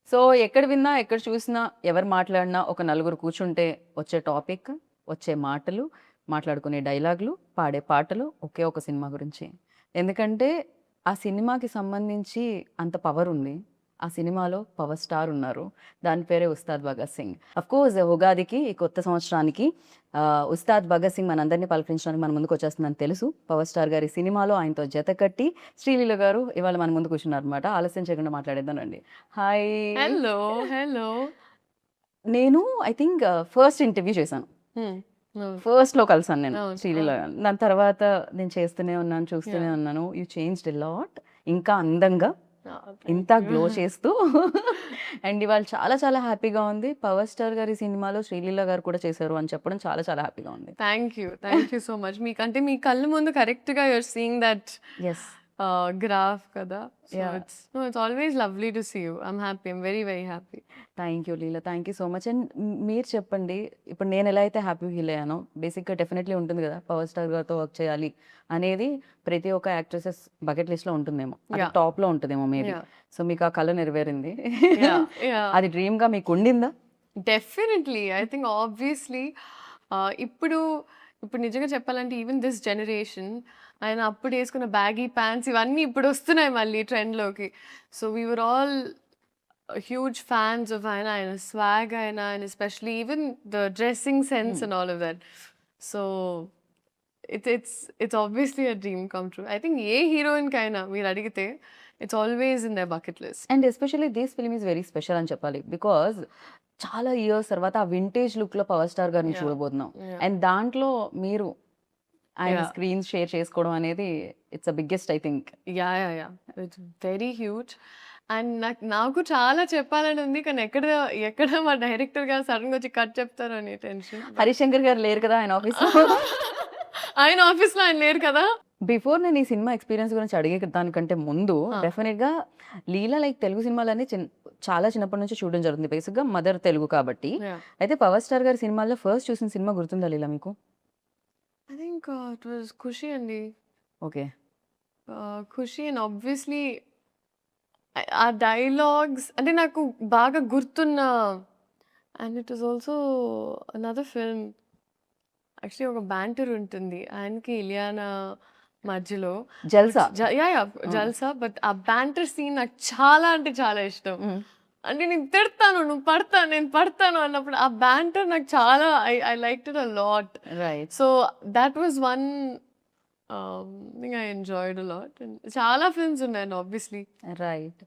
So ఎక్కడ విన్నా, ఎక్కడ చూసినా, ఎవరు మాట్లాడినా ఒక నలుగురు కూర్చుంటే వచ్చే టాపిక్, వచ్చే మాటలు, మాట్లాడుకునే డైలాగులు, పాడే పాటలు ఒకే ఒక సినిమా గురించి. ఎందుకంటే ఆ సినిమాకి సంబంధించి అంత పవర్ ఉంది. ఆ సినిమాలో పవర్ స్టార్ ఉన్నారు. దాని పేరే 'ఉస్తాద్ భగత్ సింగ్.' అఫ్‌కోర్స్ ఉగాదికి ఈ కొత్త సంవత్సరానికి 'ఉస్తాద్ భగత్ సింగ్' మనందరిని పలకరించడానికి మన ముందుకొచ్చేస్తుందని తెలుసు. పవర్ స్టార్ గారి సినిమాలో ఆయనతో జతకట్టి శ్రీలీల గారు ఇవాళ మన ముందు కూర్చున్నారనమాట. ఆలస్యం చేయకుండా మాట్లాడేద్దాం రండి. హాయ్! హలో. హలో. నేను ఐ థింక్ ఫస్ట్ ఇంటర్వ్యూ చేశాను. హ్మ్. అవును. ఫస్ట్‌లో కలిసాను నేను అవును. శ్రీలీల అవును. గారిని. దాని తర్వాత నేను చేస్తూనే ఉన్నాను, చూస్తూనే యాహ్! ఉన్నాను. You changed a lot. ఇంకా అందంగా, థాంక్ ఇంత యూ. గ్లో చేస్తూ అండ్ ఇవాళ చాలా చాలా హ్యాపీగా ఉంది. పవర్ స్టార్ గారి సినిమాలో శ్రీలీల గారు కూడా చేశారు అని చెప్పడం చాలా చాలా హ్యాపీగా ఉంది. Thank you so much. మీకంటే మీ కళ్ళ ముందు కరెక్ట్‌గా you are seeing that yes. Graph కదా! So yeah! It's always lovely to see you. I am very very happy. Thank you Leela. Thank you so much. And మీరు చెప్పండి, ఇప్పుడు నేను ఎలా అయితే హ్యాపీ ఫీల్ అయ్యానో, బేసిక్‌గా డెఫినెట్‌లీ ఉంటుంది కదా! పవర్ స్టార్ గారితో వర్క్ చేయాలి అనేది ప్రతి ఒక్క యాక్ట్రెసెస్ బకెట్ లిస్ట్‌లో ఉంటుందేమో. అది యాహ్! టాప్‌లో ఉంటదేమో మేబీ. యాహ్! సో మీకు ఆ కల నెరవేరింది. యాహ్! యాహ్! అది డ్రీమ్‌గా మీకు ఉండిందా? డెఫినెట్‌లీ. ఐ థింక్ ఆబ్వియస్‌లీ ఇప్పుడు ఇప్పుడు నిజంగా చెప్పాలంటే ఈవెన్ దిస్ జనరేషన్ ఆయన అప్పుడు యేసుకున్న బ్యాగీ ప్యాంట్స్ ఇవన్నీ ఇప్పుడొస్తున్నాయి మళ్ళీ ట్రెండ్‌లోకి. So we were all huge fans of ఆయన స్వాగ్ ఆయన especially even the dressing sense hmm. And all of that. So it's obviously a dream come true. I think ఏ హీరోయిన్‌కైనా మీరు అడిగితే it's always in there bucket list. And especially this film is very special అని చెప్పాలి. Because చాలా years తర్వాత ఆ vintage లుక్‌లో పవర్ స్టార్ గారిని యాహ్! చూడబోతున్నాం. యాహ్! అండ్ దాంట్లో మీరు ఆయన యాహ్! స్క్రీన్ షేర్ చేసుకోవడం అనేది it's the biggest I think. Yeah! It's very huge. And నాకు చాలా చెప్పాలని ఉంది. కానీ ఎక్కడ ఎక్కడ మా డైరెక్టర్ గారు సడెన్‌గా వచ్చి కట్ చెప్తారో అని టెన్షన్. బట్ హరిశంకర్ గారు లేరు కదా ఆయన ఆఫీస్‌లో. ఆయన ఆఫీస్‌లో ఆయన లేరు కదా! బిఫోర్ నేను ఈ సినిమా ఎక్స్‌పీరియన్స్ గురించి అడిగే దానికంటే ముందు ఆ! డెఫినిట్‌గా లీలా లైక్ తెలుగు సినిమాలన్నీ చాలా చిన్నప్పటి నుంచి చూడడం జరుగుతుంది. బేసిక్‌గా మదర్ తెలుగు కాబట్టి. యాహ్! అయితే పవర్ స్టార్ గారి సినిమాల్లో ఫస్ట్ చూసిన సినిమా గుర్తుందా లీలా మీకు? ఐ థింక్ ఇట్ వాస్ 'ఖుషి' అండి. ఓకే. 'ఖుషి' అండ్ ఆబ్వియస్లీ ఆ డైలాగ్స్ అంటే నాకు బాగా గుర్తున్న and it was also another film. Actually ఒక బ్యాంటర్ ఉంటుంది. ఆయనకి, ఇలియానా మధ్యలో. జల్సా. యాహ్! ఆ! 'జల్సా' బట్ ఆ బ్యాంటర్ సీన్ నాకు చాలా అంటే చాలా ఇష్టం. హ్మ్. అంటే నేను తిడతాను, నువ్వు పడతాను, నేను పడతాను అన్నప్పుడు ఆ బ్యాంటర్ నాకు చాలా I liked it a lot. Right. So that was one thing I enjoyed a lot. And చాలా ఫిల్మ్స్ ఉన్నాయండి obviously. Right.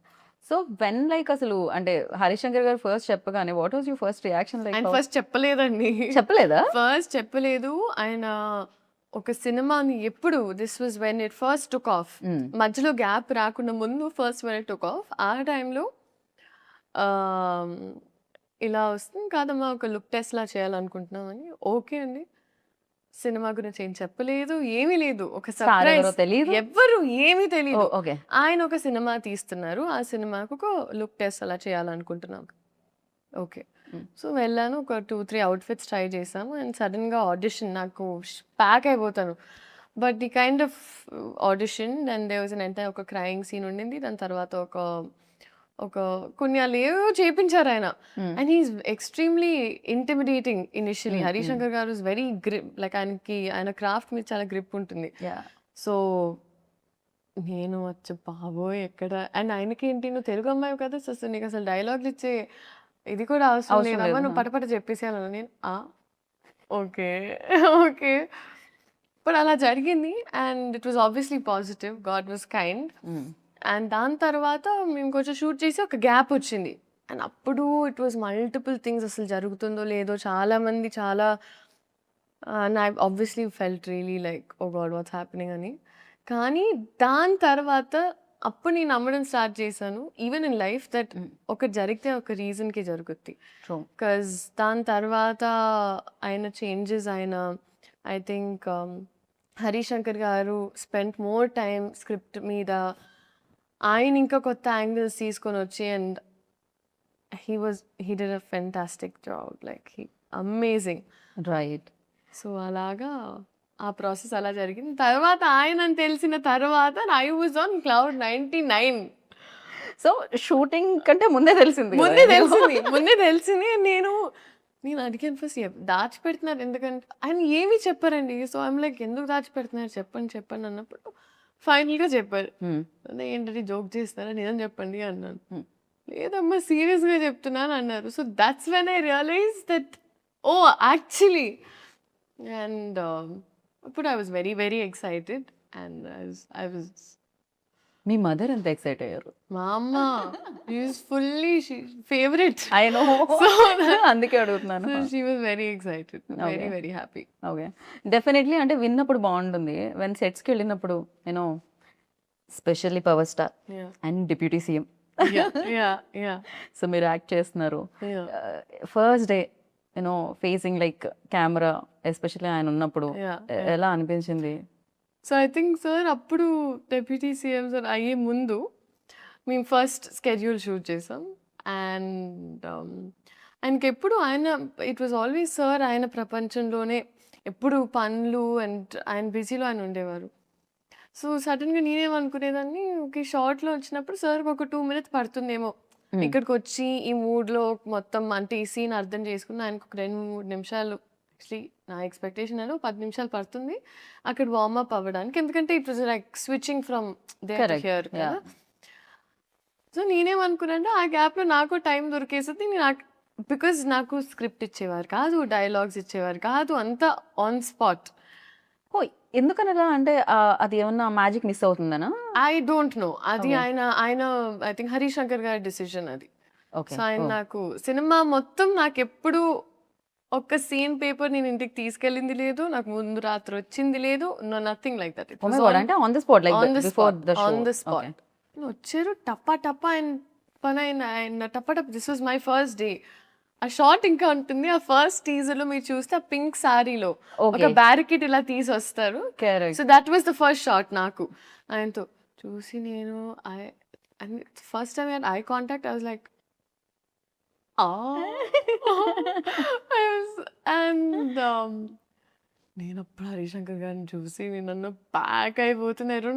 So when like అసలు అంటే హరిశంకర్ గారు ఫస్ట్ చెప్పగానే what was your first reaction like ఆయన హౌ? ఫస్ట్ చెప్పలేదండి. చెప్పలేదా? First చెప్పలేదు. ఆయన ఒక సినిమాని ఎప్పుడు this was when it first took off. హ్మ్. మధ్యలో గ్యాప్ రాకుండా ముందు first when it took off. ఆ టైంలో ఆహ్, ఇలా వస్తుంది కాదమ్మా ఒక లుక్ టెస్ట్‌లా చేయాలనుకుంటున్నామని. ఓకే అండి. సినిమా గురించి ఏం చెప్పలేదు. ఏమీ లేదు. ఒక స్టార్ ఎవరో సర్ప్రైజ్. తెలీదు. ఎవ్వరు ఏమీ తెలీదు. ఓహ్! ఓకే. ఆయన ఒక సినిమా తీస్తున్నారు. ఆ సినిమాకు ఒక లుక్ టెస్ట్ అలా చేయాలనుకుంటున్నాం. ఓకే. హ్మ్. సో, వెళ్ళాను. ఒక 2, 3 అవుట్‌ఫిట్స్ ట్రై చేశాము. అండ్ సడెన్‌గా ఆడిషన్ నాకు ప్యాక్ అయిపోతాను. But the kind of audition and there was ఒక క్రైయింగ్ సీన్ ఉండింది. దాని తర్వాత ఒక ఒక కొన్ని ఆళ్ళేవో చేపించారాయన. Hmm. And he is extremely intimidating initially. Hmm. Hmm. Harish Shankar గారు ఈస్ వెరీ లైక్ ఆయన క్రాఫ్ట్ మీద చాలా గ్రిప్ ఉంటుంది. యాహ్! సో, నేను వచ్చి బాబోయ్! ఎక్కడ అండ్ ఆయనకేంటి నువ్వు తెలుగు అమ్మాయివి కదా! సో, నీకసలు డైలాగులు ఇచ్చే ఇది కూడా అవసరం అవసరం లేదమ్మా. లేదు. నువ్వు ఆ! పటపట చెప్పేసేయాలన్నా. నేను ఓకే. ఓకే. బట్ అలా జరిగింది. And it was obviously positive. God was kind. హ్మ్. అండ్ దాని తర్వాత మేము కొంచెం షూట్ చేసి ఒక గ్యాప్ వచ్చింది. అండ్ అప్పుడు ఇట్ వాస్ మల్టిపుల్ థింగ్స్ అసలు జరుగుతుందో లేదో చాలామంది చాలా I obviously felt really like oh God! What's happening అని. కానీ దాని తర్వాత అప్పుడు నేను నమ్మడం స్టార్ట్ చేశాను. ఈవెన్ ఇన్ లైఫ్ దట్ హ్మ్. ఒకటి జరిగితే ఒక రీజన్‌కి జరుగుద్ది. ట్రూ. దాని తర్వాత ఆయన చేంజెస్ ఐ థింక్ హరీశంకర్ గారు స్పెంట్ మోర్ టైమ్ స్క్రిప్ట్ మీద. ఆయన ఇంకా కొత్త యాంగిల్స్ తీసుకొనొచ్చి and he did a fantastic job. Like amazing. Right. So, అలాగా ఆ ప్రాసెస్ అలా జరిగింది. తర్వాత ఆయనని తెలిసిన తర్వాత I was on cloud 99. So shooting కంటే ముందే తెలిసింది కదా ముందే నీకు? తెలిసింది నేను అడిగాను ఫస్ట్ దాచిపెడుతున్నారు ఎందుకంటే ఆయన ఏమీ చెప్పారండి. సో ఐమ్ లైక్ ఎందుకు దాచిపెడుతున్నారు చెప్పండి అన్నప్పుడు ఫైనల్గా చెప్పారు. Hmm. అదే ఏంటంటే జోక్ చేస్తారా నిజం చెప్పండి అన్నాను. Hmm. లేదమ్మా సీరియస్గా చెప్తున్నాను అన్నారు. So that's when I realise that oh actually and అప్పుడు I was very very excited and I was మీ మదర్ ఎంత ఎక్సైట్ అయ్యారు? మా అమ్మ is fully favourite. I know. So అందుకే అడుగుతున్నాను. So she was very excited, very Okay. very happy. Okay, definitely అంటే విన్నప్పుడు బాగుంటుంది. వెన్ సెట్స్కి వెళ్ళినప్పుడు you know specially power star Yeah, and deputy CM. yeah. So మీరు యాక్ట్ చేస్తున్నారు. Yeah. First day you know facing like camera especially ఆయన ఉన్నప్పుడు Yeah, ఎలా అనిపించింది? సో ఐ థింక్ సార్ అప్పుడు డెప్యూటీ సీఎం సార్ అయ్యే ముందు మేము ఫస్ట్ స్కెడ్యూల్ షూట్ చేసాం అండ్ ఆయనకి ఎప్పుడు ఇట్ వాజ్ ఆల్వేస్ సార్ ఆయన ప్రపంచంలోనే ఎప్పుడు పనులు అండ్ ఆయన బిజీలో ఆయన ఉండేవారు. సో సడన్గా నేనేమనుకునేదాన్ని ఒక షార్ట్లో వచ్చినప్పుడు సార్కి ఒక 2 minutes పడుతుందేమో ఇక్కడికి వచ్చి ఈ మూడ్లో మొత్తం అంటే ఈ సీన్ అర్థం చేసుకుని ఆయనకు ఒక 2-3 నిమిషాలు యాక్చువల్లీ నా ఎక్స్పెక్టేషన్ అని 10 నిమిషాలు పడుతుంది అక్కడ వార్మప్ అవ్వడానికి. ఎందుకంటే it was like switching from there to Correct. Here కదా. Yeah. సో నేనేమనుకున్నానంటే ఆ గ్యాప్లో నాకు టైం దొరికేసింది. బికాజ్ నాకు స్క్రిప్ట్ ఇచ్చేవారు కాదు, డైలాగ్స్ ఇచ్చేవారు కాదు, అంతా ఆన్ స్పాట్. ఓ, ఎందుకనలా అంటే అది ఏమన్నా మ్యాజిక్ మిస్ అవుతుందనా? ఐ డోంట్ నో అది Okay. ఆయన ఐ థింక్ హరీష్ శంకర్ గారి డిసిజన్ అది. ఓకే. సో ఆయన నాకు సినిమా మొత్తం నాకు ఎప్పుడు ఒక్క సీన్ పేపర్ నేను ఇంటికి తీసుకెళ్ళింది లేదు, నాకు ముందు రాత్రి వచ్చింది లేదు, నథింగ్ లైక్ దట్. అంటే on the spot like on the before the show. On the spot వచ్చారు టప్పా టప్పా ఆయన టప్పా టప్ప. This was my first day. ఆ షార్ట్ ఇంకా ఉంటుంది. ఆ ఫస్ట్ టీజర్ లో మీరు చూస్తే ఆ పింక్ సారీలో ఒక ఓకే, బ్యారికేడ్ ఇలా తీసి వస్తారు. Correct. So that was the first shot నాకు ఆయనతో చూసి నేను first time eye contact I was like and నేను అప్పుడు హరిశంకర్ గారిని చూసి నేను ప్యాక్ అయిపోతున్నారు.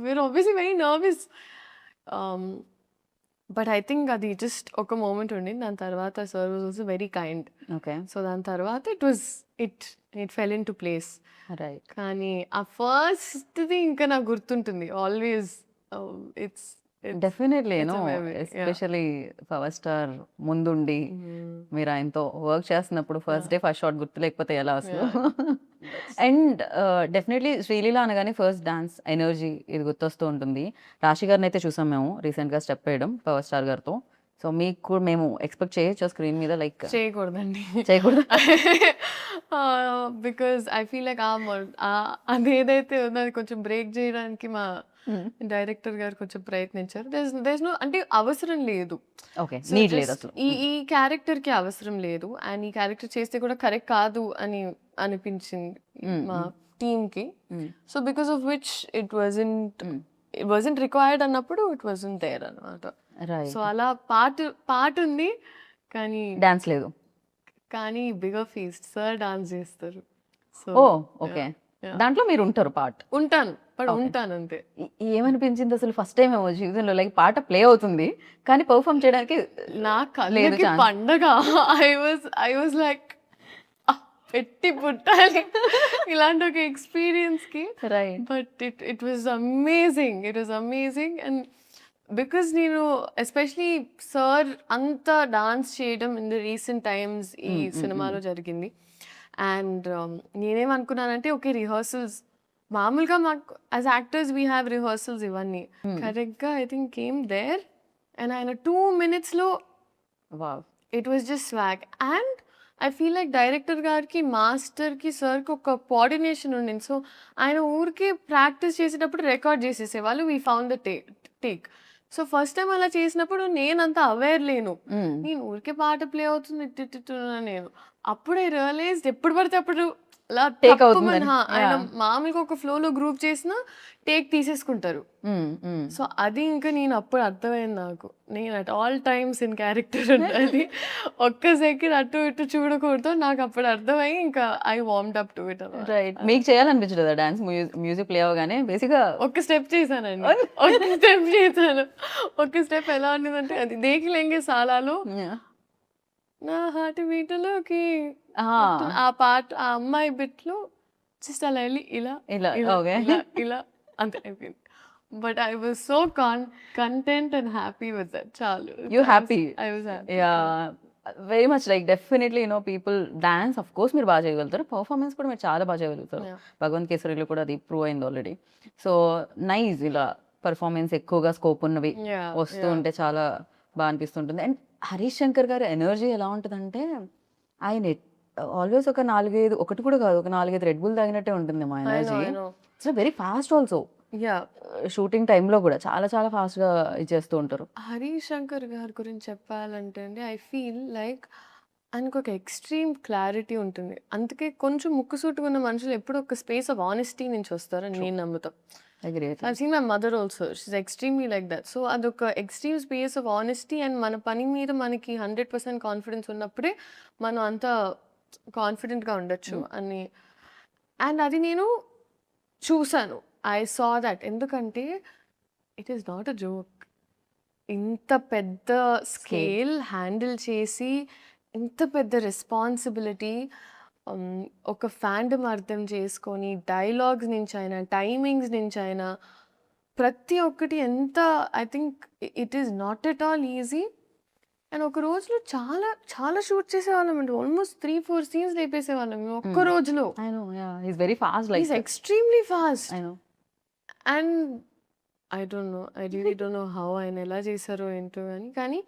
We're obviously very nervous but I think అది జస్ట్ ఒక మూమెంట్ ఉండింది. దాని తర్వాత sir was also very kind. Okay, so దాని తర్వాత it fell into place. Right. కానీ ఆ ఫస్ట్ది ఇంకా నాకు గుర్తుంటుంది always. It's definitely It's a no, memory, yeah. Especially power star ముందుండి మీరు ఆయనతో వర్క్ చేస్తున్నప్పుడు ఫస్ట్ డే ఫస్ట్ షాట్ గుర్తు లేకపోతే ఎలా అసలు? అండ్ డెఫినెట్లీ శ్రీలీల అనగానే ఫస్ట్ డాన్స్ ఎనర్జీ ఇది గుర్తొస్తూ ఉంటుంది. రాశి గారిని అయితే చూసాం మేము రీసెంట్గా స్టెప్ వేయడం పవర్ స్టార్ గారితో. సో మీకు కూడా మేము ఎక్స్పెక్ట్ చేయొచ్చు స్క్రీన్ మీద లైక్ చేయకూడదండి. చేయకూడదు? బికాజ్ ఐ ఫీల్ లైక్ అదేదైతే ఉందో అది కొంచెం బ్రేక్ చేయడానికి మా డైరెక్టర్ గారు కొంచెం ప్రయత్నించారు. దేస్ నో అంటే అవసరం లేదు. ఓకే, So నీడ్ లేదు just అసలు. ఈ క్యారెక్టర్కి అవసరం లేదు అండ్ ఈ క్యారెక్టర్ చేస్తే కూడా కరెక్ట్ కాదు అని అనిపించింది మా టీమ్కి. So because of which it wasn't required అన్నప్పుడు ఇట్ వాజంట్ దేర్ అనమాట. రైట్. సో అలా పాట ఉంది డాన్స్ లేదు. కానీ బిగర్ ఫీస్ట్ సార్ డాన్స్ చేస్తారు. సో ఓ, ఓకే. దాంట్లో మీరు ఉంటారు పార్ట్. ఉంటాను Okay. ఉంటాను అంతే. ఏమనిపించింది అసలు ఫస్ట్ టైం ఏమో జీవితంలో లైక్ పాట ప్లే అవుతుంది కానీ పర్ఫామ్ చేయడానికి నా లేదు కళ్ళకి chance. పండగ. ఐ వాజ్ లైక్ పెట్టి పుట్టాలి ఇలాంటి ఒక ఎక్స్పీరియన్స్ కి. Right. But it was amazing and because నేను ఎస్పెషలీ సార్ అంత డాన్స్ చేయడం ఇన్ ద రీసెంట్ టైమ్స్ ఈ సినిమాలో జరిగింది. అండ్ నేనేమనుకున్నానంటే ఓకే రిహర్సల్స్ మామూలుగా మాకు as actors we have rehearsals ఇవన్నీ కరెక్ట్గా I think came there and ఆయన 2 minutesలో wow, it was just swag. And I feel like director గారికి మాస్టర్కి సార్కి ఒక కోఆర్డినేషన్ ఉండింది. సో ఆయన ఊరికి ప్రాక్టీస్ చేసేటప్పుడు రికార్డ్ చేసేసేవాళ్ళు. We found the take. So first time అలా చేసినప్పుడు నేనంత అవేర్ లేను. నేను ఊరికే పాట ప్లే అవుతుంది నేను అప్పుడే రియలైజ్ ఎప్పుడు పడితే అప్పుడు అలా టేక్ తప్పమని అవుతుందని. ఆయన యాహ్! మామూలుగా ఒక ఫ్లోలో గ్రూప్ చేసినా టేక్ తీసేసుకుంటారు. సో అది ఇంకా నేను అప్పుడు అర్థమైంది నాకు. నేను at all times in character ఉండాలి. ఒక్క సెకండ్ అటు ఇటు చూడకూడదు. నాకు అప్పుడు అర్థమయ్యి ఇంకా ఐ వార్మ్డ్ అప్ టు ఇట్ అన్నమాట. రైట్. మీకు చేయాలనిపించలేదా డాన్స్? మ్యూజిక్ ప్లే అవ్వగానే బేసిక్‌గా ఒక్క స్టెప్ చేశానండి. ఒక్క స్టెప్ చేశాను. ఒక్క స్టెప్ ఎలా ఉండేదంటే అది 'దేఖ్ లెంగే సాలాలో' యాహ్! నా హార్ట్ బీట్‌లోకి ఆ! ఆ పాట ఆ అమ్మాయి బిట్‌లో జస్ట్ అలా ఎళ్లి ఇలా, ఇలా ఇలా, ఓకే. ఇలా, ఇలా అంతే అయిపోయింది. But I was so content and happy with that చాలు. You happy. I was happy. Yeah! Very much like definitely people dance of course మీరు బాగా చేయగలుగుతారు. పెర్ఫార్మన్స్ కూడా మీరు చాలా బాగా చేయగలుగుతారు. యాహ్! భగవంత్ కేసరిలో కూడా అది ప్రూవ్ అయింది ఆల్రెడీ. సో, నైస్ ఇలా పెర్ఫార్మన్స్ ఎక్కువగా స్కోప్ ఉన్నవి యాహ్! వస్తూ యాహ్! ఉంటే చాలా బా అనిపిస్తుంటుంది. అండ్ హరీష్ శంకర్ గారి ఎనర్జీ ఎలా ఉంటదంటే, ఆయన ఆల్‌వేస్ ఒక 4, 5 ఒకటి కూడా కాదు. ఒక 4, 5 రెడ్ బుల్ తాగినట్టే ఉంటుందేమో I know. Energy. I know. It's very fast also. Yeah! Shooting టైమ్‌లో కూడా చాలా చాలా ఫాస్ట్‌గా ఇచ్చేస్తూ ఉంటారు. హరీష్ శంకర్ గారి గురించి చెప్పాలంటే అండి, ఐ ఫీల్ లైక్ ఆయనకొక ఎక్స్‌ట్రీమ్ క్లారిటీ ఉంటుంది. అందుకే కొంచెం ముక్కుసూటిగా ఉన్న మనుషులు ఎప్పుడో ఒక స్పేస్ ఆఫ్ ఆనెస్టీ నుంచి వస్తారని నేను నమ్ముతా. Agree. I've seen my mother also. She is extremely like that. So, అదొక extreme space of honesty and మన పని మీద మనకి 100% కాన్ఫిడెన్స్ ఉన్నప్పుడే మనం అంత కాన్ఫిడెంట్‌గా ఉండొచ్చు అని. అండ్ అది నేను చూసాను. I saw that. ఎందుకంటే it is not a joke. ఇంత పెద్ద స్కేల్ హ్యాండిల్ చేసి, ఇంత పెద్ద రెస్పాన్సిబిలిటీ ఒక ఫాండమ్ అర్థం చేసుకొని, డైలాగ్స్ నుంచైనా, టైమింగ్స్ నుంచైనా ప్రతి ఒక్కటి ఎంత I think it is not at all easy. And ఒక రోజులో చాలా, చాలా షూట్ చేసేవాళ్ళమండి. ఆల్మోస్ట్ 3, 4 సీన్స్ లేపేసేవాళ్ళం మేము ఒక్క రోజులో. I know. Yeah! He is very fast he like is extremely fast. I know. And I don't no. I really don't know how ఆయన ఎలా చేశారో ఏంటో గాని. కానీ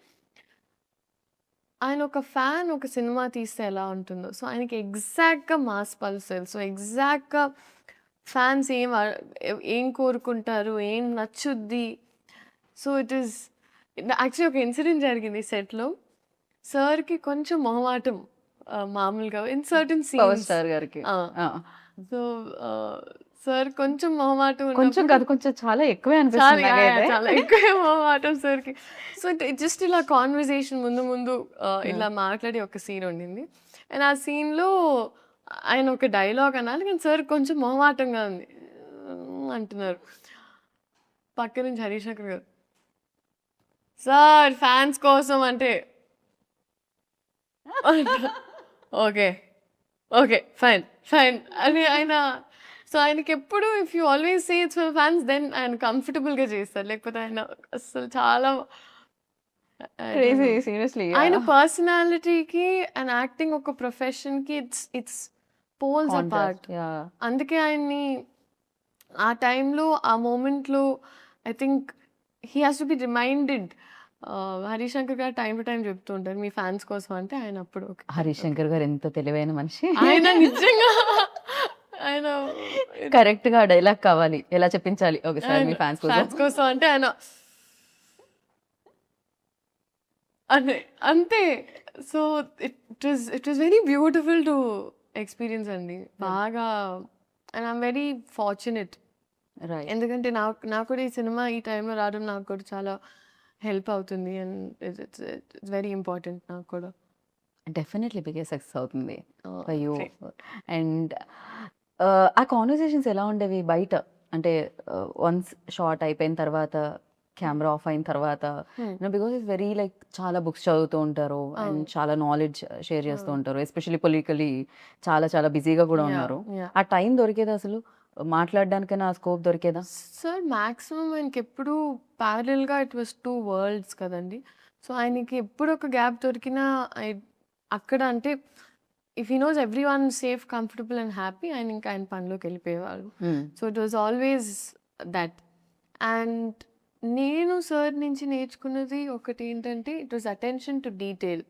ఆయన ఒక ఫ్యాన్ ఒక సినిమా తీస్తే ఎలా ఉంటుందో, సో ఆయనకి ఎగ్జాక్ట్‌గా మాస్ పల్స్ తెలుసు. ఎగ్జాక్ట్‌గా ఫ్యాన్స్ ఏం కోరుకుంటారు, ఏం నచ్చుద్ది. సో ఇట్ ఈస్ యాక్చువల్లీ ఒక ఇన్సిడెంట్ జరిగింది సెట్‌లో. సార్‌కి కొంచెం మొహమాటం మామూలుగా in certain power scenes. Star గారికి. ఆ! ఆ! సో, సార్ కొంచెం మొహమాటం కొంచెం ఉన్నప్పుడు కాదు, కొంచెం చాలా ఎక్కువే చాలా అనిపిస్తుంది యాహ్! యాహ్! నాకైతే. చాలా ఎక్కువే మొహమాటం సార్‌కి. సో, జస్ట్ ఇలా కాన్వర్సేషన్ ముందు ఇలా మాట్లాడి ఒక సీన్ ఉండింది. అండ్ ఆ సీన్‌లో ఆయన ఒక డైలాగ్ అనాలి. కానీ సార్ కొంచెం మొహమాటంగా ఉంది. అంటున్నారు. పక్క నుంచి హరీష్ శంకర్ గారు, "సార్ ఫ్యాన్స్ కోసం" అంటే ఓకే. ఓకే. ఫైన్. ఫైన్. అని ఆయన సో, ఆయనకెప్పుడు if you always say it's for fans then ఆయన కంఫర్టబుల్‌గా చేస్తారు. లేకపోతే ఆయన అస్సలు చాలా I don't crazy no. Seriously. ఆయన యాహ్! పర్సనాలిటీకి అండ్ యాక్టింగ్ ఒక ప్రొఫెషన్‌కి it's poles apart. Contrast. Yeah! అందుకే ఆయన్ని ఆ టైంలో, ఆ మొమెంట్‌లో I think he has to be reminded. Harish Shankar garu time to time చెప్తూ ఉంటారు. మీ ఫ్యాన్స్ కోసం అంటే ఆయన అప్పుడు ఓకే. హరీష్ శంకర్ గారు ఎంత తెలివైన మనిషి. ఆయన నిజంగా ఆయన కరెక్ట్‌గా డైలాగ్ కావాలి. ఎలా చెప్పించాలి ఒకసారి మీ ఫ్యాన్స్ కోసం. ఫ్యాన్స్ కోసం అంటే ఆయన అదే అంతే. So it was very beautiful to experience అండి. బాగా and I'm very fortunate. Right. ఎందుకంటే నాకు కూడా ఈ సినిమా ఈ టైంలో రావడం నాకు కూడా చాలా హెల్ప్ అవుతుంది. అండ్ ఇట్స్ వెరీ ఇంపార్టెంట్ నాకు కూడా. డెఫినెట్‌లీ బిగ్గెస్ట్ సక్సెస్ అవుతుంది ఫర్ యూ. Great. అండ్ ఆ కాన్వర్సేషన్స్ ఎలా ఉండేవి బయట? అంటే వన్స్ షాట్ అయిపోయిన తర్వాత, కెమెరా ఆఫ్ అయిన తర్వాత, బికాజ్ ఇట్స్ వెరీ లైక్ చాలా బుక్స్ చదువుతూ ఉంటారు అండ్ చాలా నాలెడ్జ్ షేర్ చేస్తూ ఉంటారు. ఎస్పెషల్లీ పొలిటికల్లీ చాలా చాలా బిజీగా కూడా ఉన్నారు. Yeah. ఆ టైం దొరికేదా అసలు? మాట్లాడడానికైనా ఆ స్కోప్ దొరికేదా? సార్ మాక్సిమం ఆయనకెప్పుడు ప్యారలల్‌గా ఇట్ వాస్ 2 వరల్డ్స్ కదండీ. సో, ఆయనకి ఎప్పుడు ఒక గ్యాప్ దొరికినా అక్కడ అంటే if he knows everyone safe, comfortable and happy ఆయన ఇంకా ఆయన పనిలోకి వెళ్ళిపోయేవాళ్ళు. So, it was always that. And నేను సార్ నుంచి నేర్చుకున్నది ఒకటేంటంటే it was attention to detail.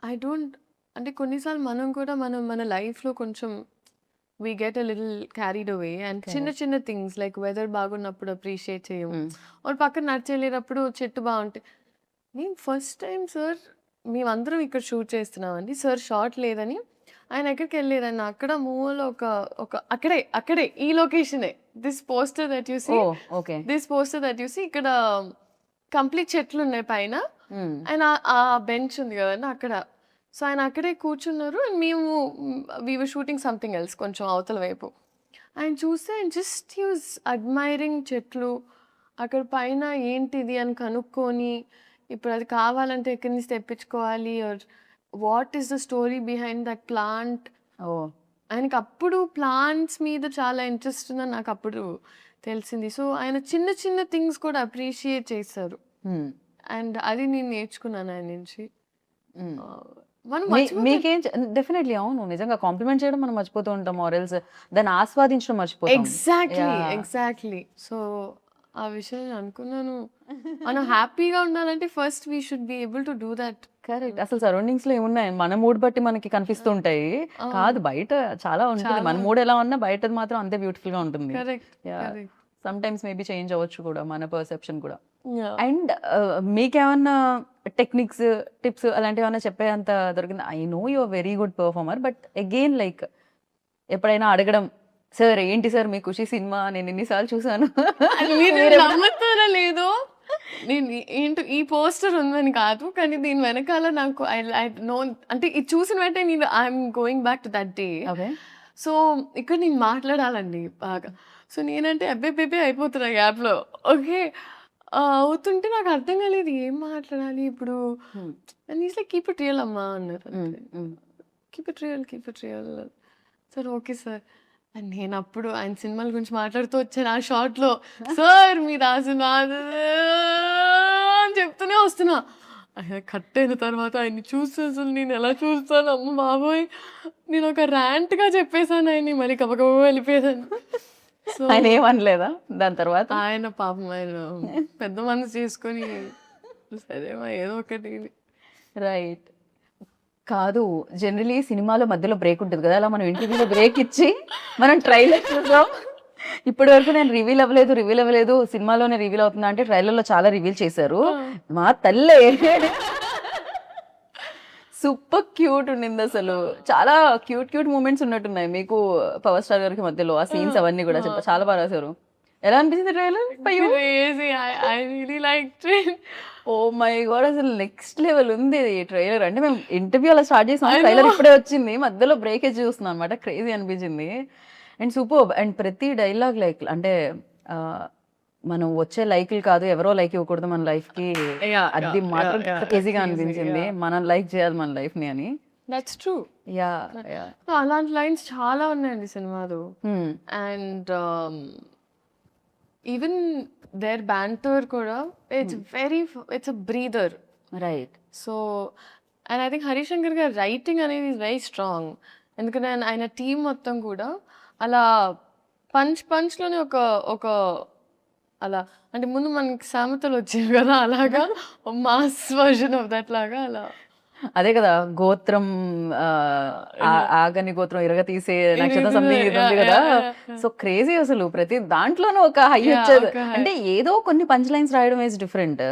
I don't అంటే కొన్నిసార్లు మనం కూడా మన లైఫ్‌లో కొంచెం we get a little carried away and చిన్న Correct. చిన్న థింగ్స్ లైక్ వెదర్ బాగున్నప్పుడు అప్రిషియేట్ చేయము. Mm. ఆర్ పక్కన నడిచెళ్ళేటప్పుడు చెట్టు బాగుంటే నేను ఫస్ట్ టైం సార్ మేమందరం ఇక్కడ షూట్ చేస్తున్నామండి. సార్ షాట్ లేదని ఆయన ఎక్కడికి వెళ్ళారన్న అక్కడ మూవీలో ఒక ఒక అక్కడే ఈ లొకేషనే this poster that you see oh okay this poster that you see ఇక్కడ కంప్లీట్ చెట్లు ఉన్నాయి పైన ఆయన ఆ బెంచ్ ఉంది కదండి అక్కడ. సో ఆయన అక్కడే కూర్చున్నారు అండ్ మేము we were shooting something else కొంచెం అవతల వైపు. ఆయన చూస్తే ఆయన జస్ట్ యూస్ అడ్మైరింగ్ చెట్లు అక్కడ పైన ఏంటిది అని కనుక్కొని ఇప్పుడు అది కావాలంటే ఎక్కడి నుంచి తెప్పించుకోవాలి or what is the story behind that plant. Oh ఆయనకి అప్పుడు ప్లాంట్స్ మీద చాలా ఇంట్రెస్ట్ ఉందని నాకు అప్పుడు తెలిసింది. సో ఆయన చిన్న చిన్న థింగ్స్ కూడా అప్రిషియేట్ చేశారు అండ్ అది నేను నేర్చుకున్నాను ఆయన నుంచి. మనం మీకేం డెఫినెట్లీ అవును నిజంగా కాంప్లిమెంట్ చేయడం మనం మర్చిపోతూ ఉంటాం ఆర్ఎల్స్ దాన్ని ఆస్వాదించడం మర్చిపోతాం. ఎగ్జాక్ట్లీ. సో ఆ విషయం నేను అనుకున్నాను మనం హ్యాపీగా ఉండాలంటే first we should be able to do that. Correct. అసలు సరౌండింగ్స్ లో ఏమున్నాయి మన మూడ్ బట్టి మనకి కనిపిస్తుంటాయి కాదు బయట చాలా ఉంటుంది మన మూడ్ ఎలా ఉన్నా బయటది మాత్రం అంతే బ్యూటిఫుల్ గా ఉంటుంది. Correct. Some times maybe change అవ్వచ్చు కూడా మన పర్సెప్షన్ కూడా. అండ్ మీకేమన్నా టెక్నిక్స్ టిప్స్ అలాంటివి ఏమన్నా చెప్పేంత దొరికింది? I know you are very good performer but again like ఎప్పుడైనా అడగడం సార్ ఏంటి సార్ మీ ఖుషి సినిమా నేను ఎన్నిసార్లు చూసాను నమ్ముతారా లేదో నేను ఏంటో ఈ పోస్టర్ ఉందని కాదు కానీ దీని వెనకాల నాకు ఐ నో అంటే ఇది చూసిన వెంటనే నేను I'm going back to that day. So ఇక్కడ నేను మాట్లాడాలండి బాగా. సో నేనంటే అబ్బే అయిపోతున్నా గ్యాప్లో. ఓకే అవుతుంటే నాకు అర్థం కాలేదు ఏం మాట్లాడాలి ఇప్పుడు. And is like keep it real అమ్మా అన్నారు. Keep it real sir okay sir. And నేను అప్పుడు ఆయన సినిమాల గురించి మాట్లాడుతూ వచ్చాను ఆ షార్ట్లో. సార్ మీరు ఆ సినిమా అని చెప్తూనే వస్తున్నా. ఆయన కట్ అయిన తర్వాత ఆయన్ని చూస్తే అసలు నేను ఎలా చూస్తాను అమ్మ బాబోయ్ నేను ఒక ర్యాంట్గా చెప్పేశాను ఆయన్ని మరి కబకబ వెళ్ళిపోయాను. సో ఆయన ఏమనలేదా దాని తర్వాత? ఆయన పాపం ఆయన పెద్ద మనసు చేసుకొని సరేమా ఏదో ఒకటి. రైట్. కాదు జనరలీ సినిమాలో మధ్యలో బ్రేక్ ఉంటుంది కదా అలా మనం ఇంటర్వ్యూలో బ్రేక్ ఇచ్చి మనం ట్రైలర్ చూద్దాం. ఇప్పటి వరకు నేను రివీల్ అవ్వలేదు సినిమాలోనే రివీల్ అవుతుందా అంటే ట్రైలర్లో చాలా రివీల్ చేశారు. మా తల్లే సూపర్ క్యూట్ ఉండింది అసలు. చాలా క్యూట్ మూమెంట్స్ ఉన్నట్టున్నాయి మీకు పవర్ స్టార్ గారికి మధ్యలో ఆ సీన్స్ అవన్నీ కూడా చాలా బాగా రాశారు. ఎలా అనిపించింది ట్రైలర్? ఓ మై గాడ్ అసలు నెక్స్ట్ లెవెల్ ఉంది ట్రైలర్. అంటే మేము ఇంటర్వ్యూ అలా స్టార్ట్ చేసాం ట్రైలర్ ఇప్పుడే వచ్చింది మధ్యలో బ్రేక్ చూస్తున్నాం అనమాట. క్రేజీ అనిపించింది అండ్ సూపర్. అండ్ ప్రతి డైలాగ్ లైక్ అంటే మనం వచ్చే లైక్లు కాదు ఎవరో లైక్ ఇవ్వకూడదు మన లైఫ్ కి అది మాత్రం క్రేజీగా అనిపించింది. మనం లైక్ చేయాలి మన లైఫ్ ని అని. That's true. అలాంటి లైన్స్ చాలా ఉన్నాయండి సినిమాలో. అండ్ ఈవెన్ దేర్ బ్యాంటర్ కూడా it's a breather. Right. So and I think Harishankar గారి రైటింగ్ అనేది ఈజ్ వెరీ స్ట్రాంగ్. ఎందుకంటే ఆయన టీం మొత్తం కూడా అలా పంచ్లోనే ఒక అలా అంటే ముందు మనకి సామెతలు వచ్చేవి కదా అలాగా మాస్ వర్జన్ ఆఫ్ దట్ లాగా అలా. అదే కదా గోత్రం ఆగని గోత్రం ఇరగ తీసే నక్షత్రం సంథింగ్ ఇది ఉంది కదా. సో క్రేజీ అసలు ప్రతి దాంట్లోనూ ఒక హై వచ్చేది. అంటే ఏదో కొన్ని పంచ్ లైన్స్ రాయడం ఈజ్ డిఫరెంట్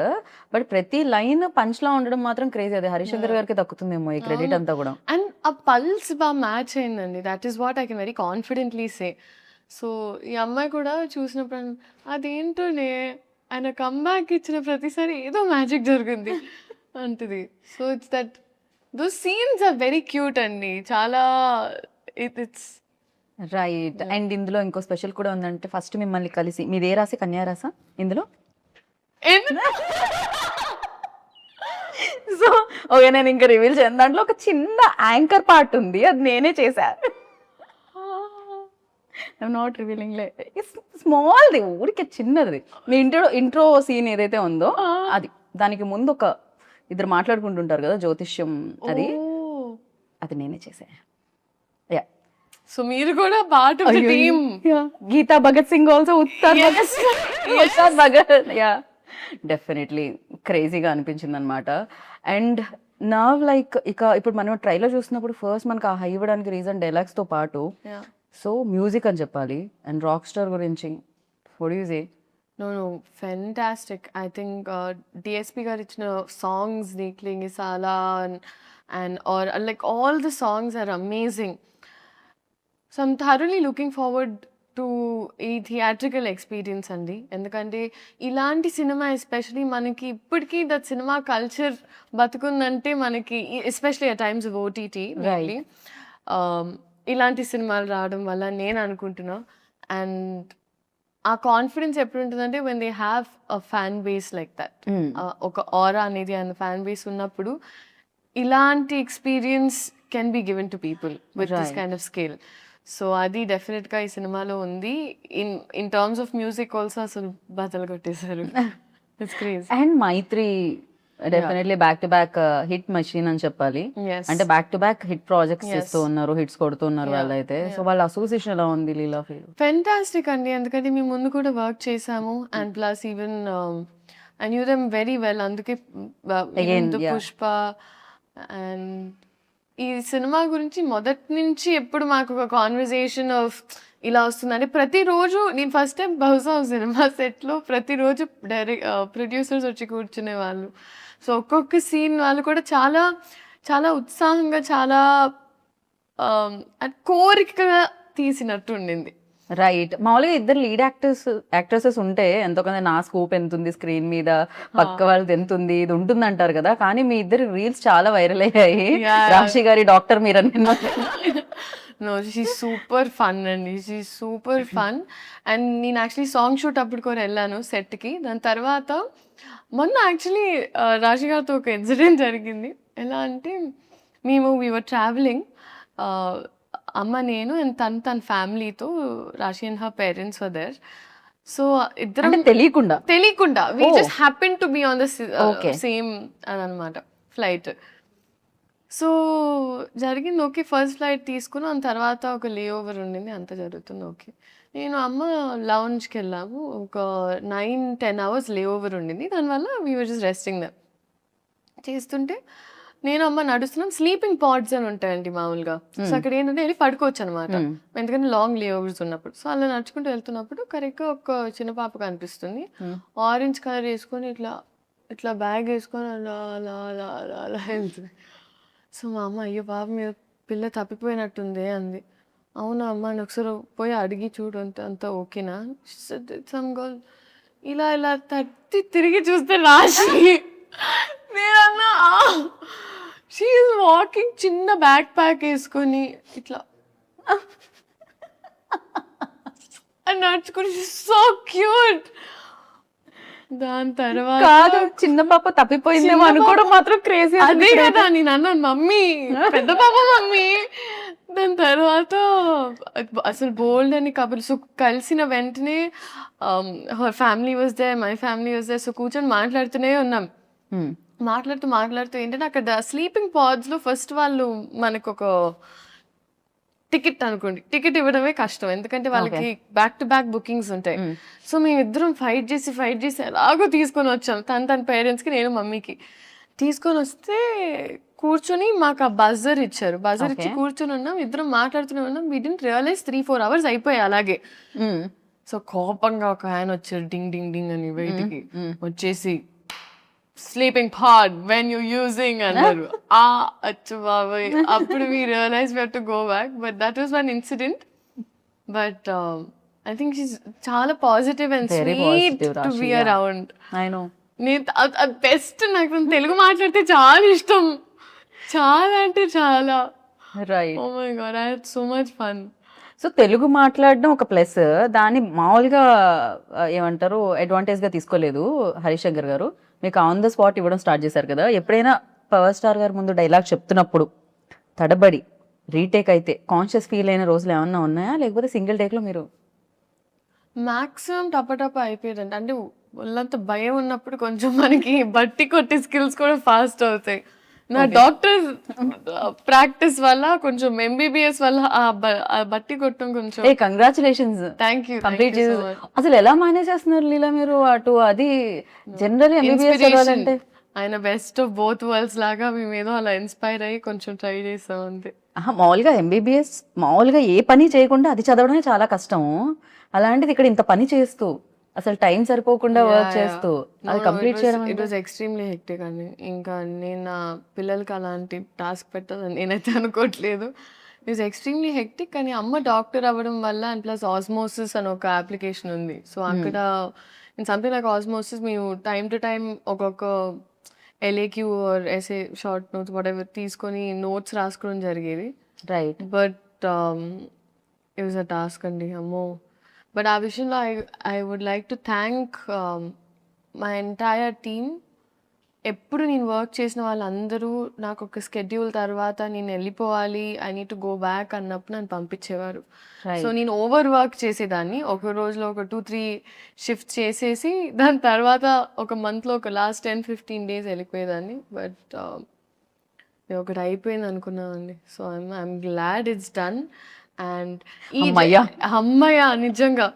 బట్ ప్రతి లైన్ పంచ్ లా ఉండడం మాత్రం క్రేజీ. అదే హరిశంకర్ గారికి దక్కుతుందేమో ఈ క్రెడిట్ అంతా కూడా. అండ్ ఆ పల్స్ బాగా మ్యాచ్ అయిందండి. That is what I can very confidently say. So ఈ అమ్మాయి కూడా చూసినప్పుడు అదేంటోనే ఆయన కమ్బ్యాక్ ఇచ్చిన ప్రతిసారి ఏదో మ్యాజిక్ జరిగింది అంటది. So it's that those scenes are very cute అండి చాలా. It's right. అండ్ ఇందులో ఇంకో స్పెషల్ కూడా ఉందంటే ఫస్ట్ మిమ్మల్ని కలిసి మీదే రాసి కన్యా రాసా ఇందులో? సో ఓకే నేను ఇంకా రివీల్ చేయను. దాంట్లో ఒక చిన్న యాంకర్ పార్ట్ ఉంది అది నేనే చేశా. ఐఎమ్ నాట్ రివీలింగ్ స్మాల్ది ఊరికే చిన్నది. మీ ఇంట్రో సీన్ ఏదైతే ఉందో అది దానికి ముందు ఒక ఇద్దరు మాట్లాడుకుంటుంటారు కదా జ్యోతిష్యం అది నేనే చేసా. సో మీరు కూడా part of the team. Geeta Bhagat Singh also Ustaad Bhagat. Definitely క్రేజీగా అనిపించింది అనమాట. అండ్ నా లైక్ ఇప్పుడు మనం ట్రైలర్ చూసినప్పుడు ఫస్ట్ మనకు ఆ హై ఇవ్వడానికి రీజన్ డైలాగ్స్ తో పాటు సో మ్యూజిక్ అని చెప్పాలి. అండ్ రాక్ స్టార్ గురించి what do you say? No, fantastic. I think DSP గారు ఇచ్చిన సాంగ్స్ ని క్లింగిసాలా and or like all the songs are amazing. So I'm thoroughly looking forward to ఈ theatrical experience అండి. ఎందుకంటే ఇలాంటి సినిమా ఎస్పెషలీ మనకి ఇప్పటికీ దట్ సినిమా కల్చర్ బతుకుందంటే మనకి especially at times of OTT rightly ఇలాంటి సినిమాలు రావడం వల్ల నేను అనుకుంటున్నా. అండ్ ఆ కాన్ఫిడెన్స్ ఎప్పుడు ఉంటుందంటే when they have a fan base like that, ఒక ఆరా అనేది అండ్ ఫ్యాన్ బేస్ ఉన్నప్పుడు ఇలాంటి experience can be given to people with this kind of scale. So అది డెఫినెట్గా ఈ సినిమాలో ఉంది. In terms of music also అసలు బతలు కొట్టేశారు. It's crazy. And Mythri definitely back to back hit machine అని చెప్పాలి. అంటే back to back hit projects చేస్తూ ఉన్నారు, హిట్స్ కొడుతున్నారు వాళ్ళైతే. సో వాళ్ళ అసోసియేషన్ ఎలా ఉంది లీలా ఫీల్? ఫెంటాస్టిక్ అండి. ఎందుకంటే మేము ముందు కూడా వర్క్ చేసాము and plus even I knew them very well. అందుకే పుష్ప అండ్ ఈ సినిమా గురించి మొదటి నుంచి ఎప్పుడు మాకు ఒక కాన్వర్జేషన్ ఆఫ్ ఇలా వస్తుందంటే ప్రతిరోజు నేను ఫస్ట్ టైం బహుశా సినిమా సెట్లో ప్రతిరోజు ప్రొడ్యూసర్స్ వచ్చి కూర్చునే వాళ్ళు. సో ఒక్కొక్క సీన్ వాళ్ళు కూడా చాలా చాలా ఉత్సాహంగా చాలా కోరికగా తీసినట్టు ఉండింది. రైట్. మామూలుగా ఇద్దరు లీడ్ యాక్ట్రెసెస్ ఉంటే ఎంతో కొంత నా స్కోప్ ఎంత ఉంది స్క్రీన్ మీద, పక్క వాళ్ళది ఎంత ఉంది, ఇది ఉంటుంది అంటారు కదా. కానీ మీ ఇద్దరు రీల్స్ చాలా వైరల్ అయ్యాయి. రాశి గారి డాక్టర్ మీరని. నో, షీ సూపర్ ఫన్ అండి, షీ సూపర్ ఫన్. అండ్ నేను యాక్చువల్లీ సాంగ్ షూట్ అప్పుడు కూడా వెళ్ళాను సెట్కి. దాని తర్వాత మొన్న యాక్చువల్లీ రాశి గారితో ఒక ఇన్సిడెంట్ జరిగింది. ఎలా అంటే వీ వర్ ట్రావెలింగ్, అమ్మ నేను అండ్ తన ఫ్యామిలీతో, Raashi and her parents were there. So ఇద్దరం తెలియకుండా we just happen to be on the same అని అనమాట ఫ్లైట్. సో జరిగింది ఓకే, ఫస్ట్ ఫ్లైట్ తీసుకుని దాని తర్వాత ఒక లే ఓవర్ ఉండింది, అంత జరుగుతుంది ఓకే. నేను అమ్మ లౌంజ్కి వెళ్ళాము, ఒక 9-10 hours లే ఓవర్ ఉండింది. దానివల్ల we were just resting there చేస్తుంటే నేను అమ్మ నడుస్తున్నాం. స్లీపింగ్ పాడ్స్ అని ఉంటాయండి మామూలుగా. సో అక్కడ ఏంటంటే వెళ్ళి పడుకోవచ్చు అనమాట, ఎందుకంటే లాంగ్ లే ఓవర్స్ ఉన్నప్పుడు. సో అలా నడుచుకుంటూ వెళ్తున్నప్పుడు కరెక్ట్గా ఒక చిన్న పాప కనిపిస్తుంది, ఆరెంజ్ కలర్ వేసుకొని ఇట్లా బ్యాగ్ వేసుకొని అలా అలా అలా అలా అలా వెళ్తుంది. సో మా అమ్మ అయ్యో పాప మీద పిల్ల తప్పిపోయినట్టుంది అంది. అవునా అమ్మ అని ఒకసారి పోయి అడిగి చూడు అంత ఓకేనా. సమ్ గర్ల్ ఇలా ఇలా తట్టి తిరిగి చూస్తే రాశి. నేనన్నా షీ ఈజ్ వాకింగ్, చిన్న బ్యాక్ ప్యాక్ వేసుకొని ఇట్లా అని నడుచుకుని, సో క్యూట్. దాని తర్వాత చిన్న పాప తప్పిపోయిందేమో అనుకోవడం మాత్రం క్రేజీ. అదే కదా నేను అన్నాను, మమ్మీ పెద్ద పాప మమ్మీ. దాని తర్వాత అసలు బోల్డ్ అని కబుర్లు. సో కలిసిన వెంటనే her family was there, my family was there. So కూర్చొని మాట్లాడుతూనే ఉన్నాం. మాట్లాడుతూ ఏంటంటే అక్కడ స్లీపింగ్ పాడ్స్లో ఫస్ట్ వాళ్ళు మనకు ఒక టికెట్ అనుకోండి, టికెట్ ఇవ్వడమే కష్టం, ఎందుకంటే వాళ్ళకి బ్యాక్ టు బ్యాక్ బుకింగ్స్ ఉంటాయి. సో మేమిద్దరం ఫైట్ చేసి ఎలాగో తీసుకొని వచ్చాం. తన పేరెంట్స్కి, నేను మమ్మీకి తీసుకొని వస్తే కూర్చొని మాకు ఆ బజర్ ఇచ్చారు. బజర్ ఇచ్చి కూర్చొని ఉన్నాం, ఇద్దరం మాట్లాడుతూనే ఉన్నాం. వీ డిడ్ంట్ రియలైజ్ 3-4 hours అయిపోయాయి అలాగే. సో కోపంగా ఒక ఆయన వచ్చారు, డింగ్ డింగ్ డింగ్ అని బయటికి వచ్చేసి, sleeping pod when you using అన్నారు. అచ్చు బాబాయ్, అప్పుడు we realize we have to go back. But that was one incident. But I think she's చాలా positive and sweet to be around. నేను బెస్ట్, నాకు తెలుగు మాట్లాడితే చాలా ఇష్టం, చాలా అంటే చాలా. Right. Oh my God, I had so much fun. So Telugu మాట్లాడడం ఒక ప్లస్, దాన్ని మామూలుగా ఏమంటారు అడ్వాంటేజ్గా తీసుకోలేదు హరిశంకర్ గారు. మీకు ఆన్ ద స్పాట్ ఇవ్వడం స్టార్ట్ చేశారు కదా. ఎప్పుడైనా పవర్ స్టార్ గారు ముందు డైలాగ్ చెప్తున్నప్పుడు తడబడి రీటేక్ అయితే కాన్షియస్ ఫీల్ అయిన రోజులు ఏమన్నా ఉన్నాయా, లేకపోతే సింగిల్ టేక్లో మీరు? మ్యాక్సిమం టపటప అయిపోయేదండి. అంటే వాళ్ళంత భయం ఉన్నప్పుడు కొంచెం మనకి బట్టి కొట్టే స్కిల్స్ కూడా ఫాస్ట్ అవుతాయి. నా డాక్టర్ ప్రాక్టీస్ వల్ల కొంచెం MBBS వల్ల ఆ బట్టి కొట్టడం కొంచెం. కంగ్రాచులేషన్స్. Thank you. కంప్లీట్ అసలు ఎలా మేనేజ్ చేస్తున్నారు లీలా మీరు అటు? అది జనరల్ MBBS అంటే ఆయన బెస్ట్ ఆఫ్ బోత్ వరల్డ్స్ లాగా మేము ఏదో అలా ఇన్స్పైర్ అయ్యి కొంచెం ట్రై చేస్తాం అంతే. మామూలుగా MBBS మామూలుగా ఏ పని చేయకుండా అది చదవడమే చాలా కష్టము. అలాంటిది ఇక్కడ ఇంత పని చేస్తూ అసలు టైం సరిపోకుండా వర్క్ చేస్తూ అది కంప్లీట్ చేయడం ఇట్ అంటే వాజ్ ఎక్స్ట్రీమ్లీ హెక్టిక్ అండి. ఇంకా నేను నా పిల్లలకి అలాంటి టాస్క్ పెట్టాలని నేనైతే అనుకోవట్లేదు. It was extremely hectic. కానీ అమ్మ డాక్టర్ అవ్వడం వల్ల అండ్ ప్లస్ ఆస్మోసిస్ అని ఒక అప్లికేషన్ ఉంది. సో అక్కడ ఇన్ సంథింగ్ లైక్ ఆస్మోసిస్ మేము టైమ్ టు టైమ్ ఒక్కొక్క LAQ or SA short notes whatever తీసుకొని నోట్స్ రాసుకోవడం జరిగేది. Right. But it was a task అండి అమ్మో. బట్ ఆ విషయంలో I would like to thank my entire team. ఎప్పుడు నేను వర్క్ చేసిన వాళ్ళందరూ నాకు ఒక స్కెడ్యూల్ తర్వాత నేను వెళ్ళిపోవాలి, I need to go back అన్నప్పుడు నన్ను పంపించేవారు. సో నేను ఓవర్ వర్క్ చేసేదాన్ని. ఒక రోజులో ఒక 2-3 షిఫ్ట్స్ చేసేసి దాని తర్వాత ఒక మంత్లో ఒక లాస్ట్ 10-15 డేస్ వెళ్ళిపోయేదాన్ని. బట్ ఒకటి అయిపోయింది అనుకున్నానండి. So I'm glad it's done. And అమ్మయ్య నిజంగా.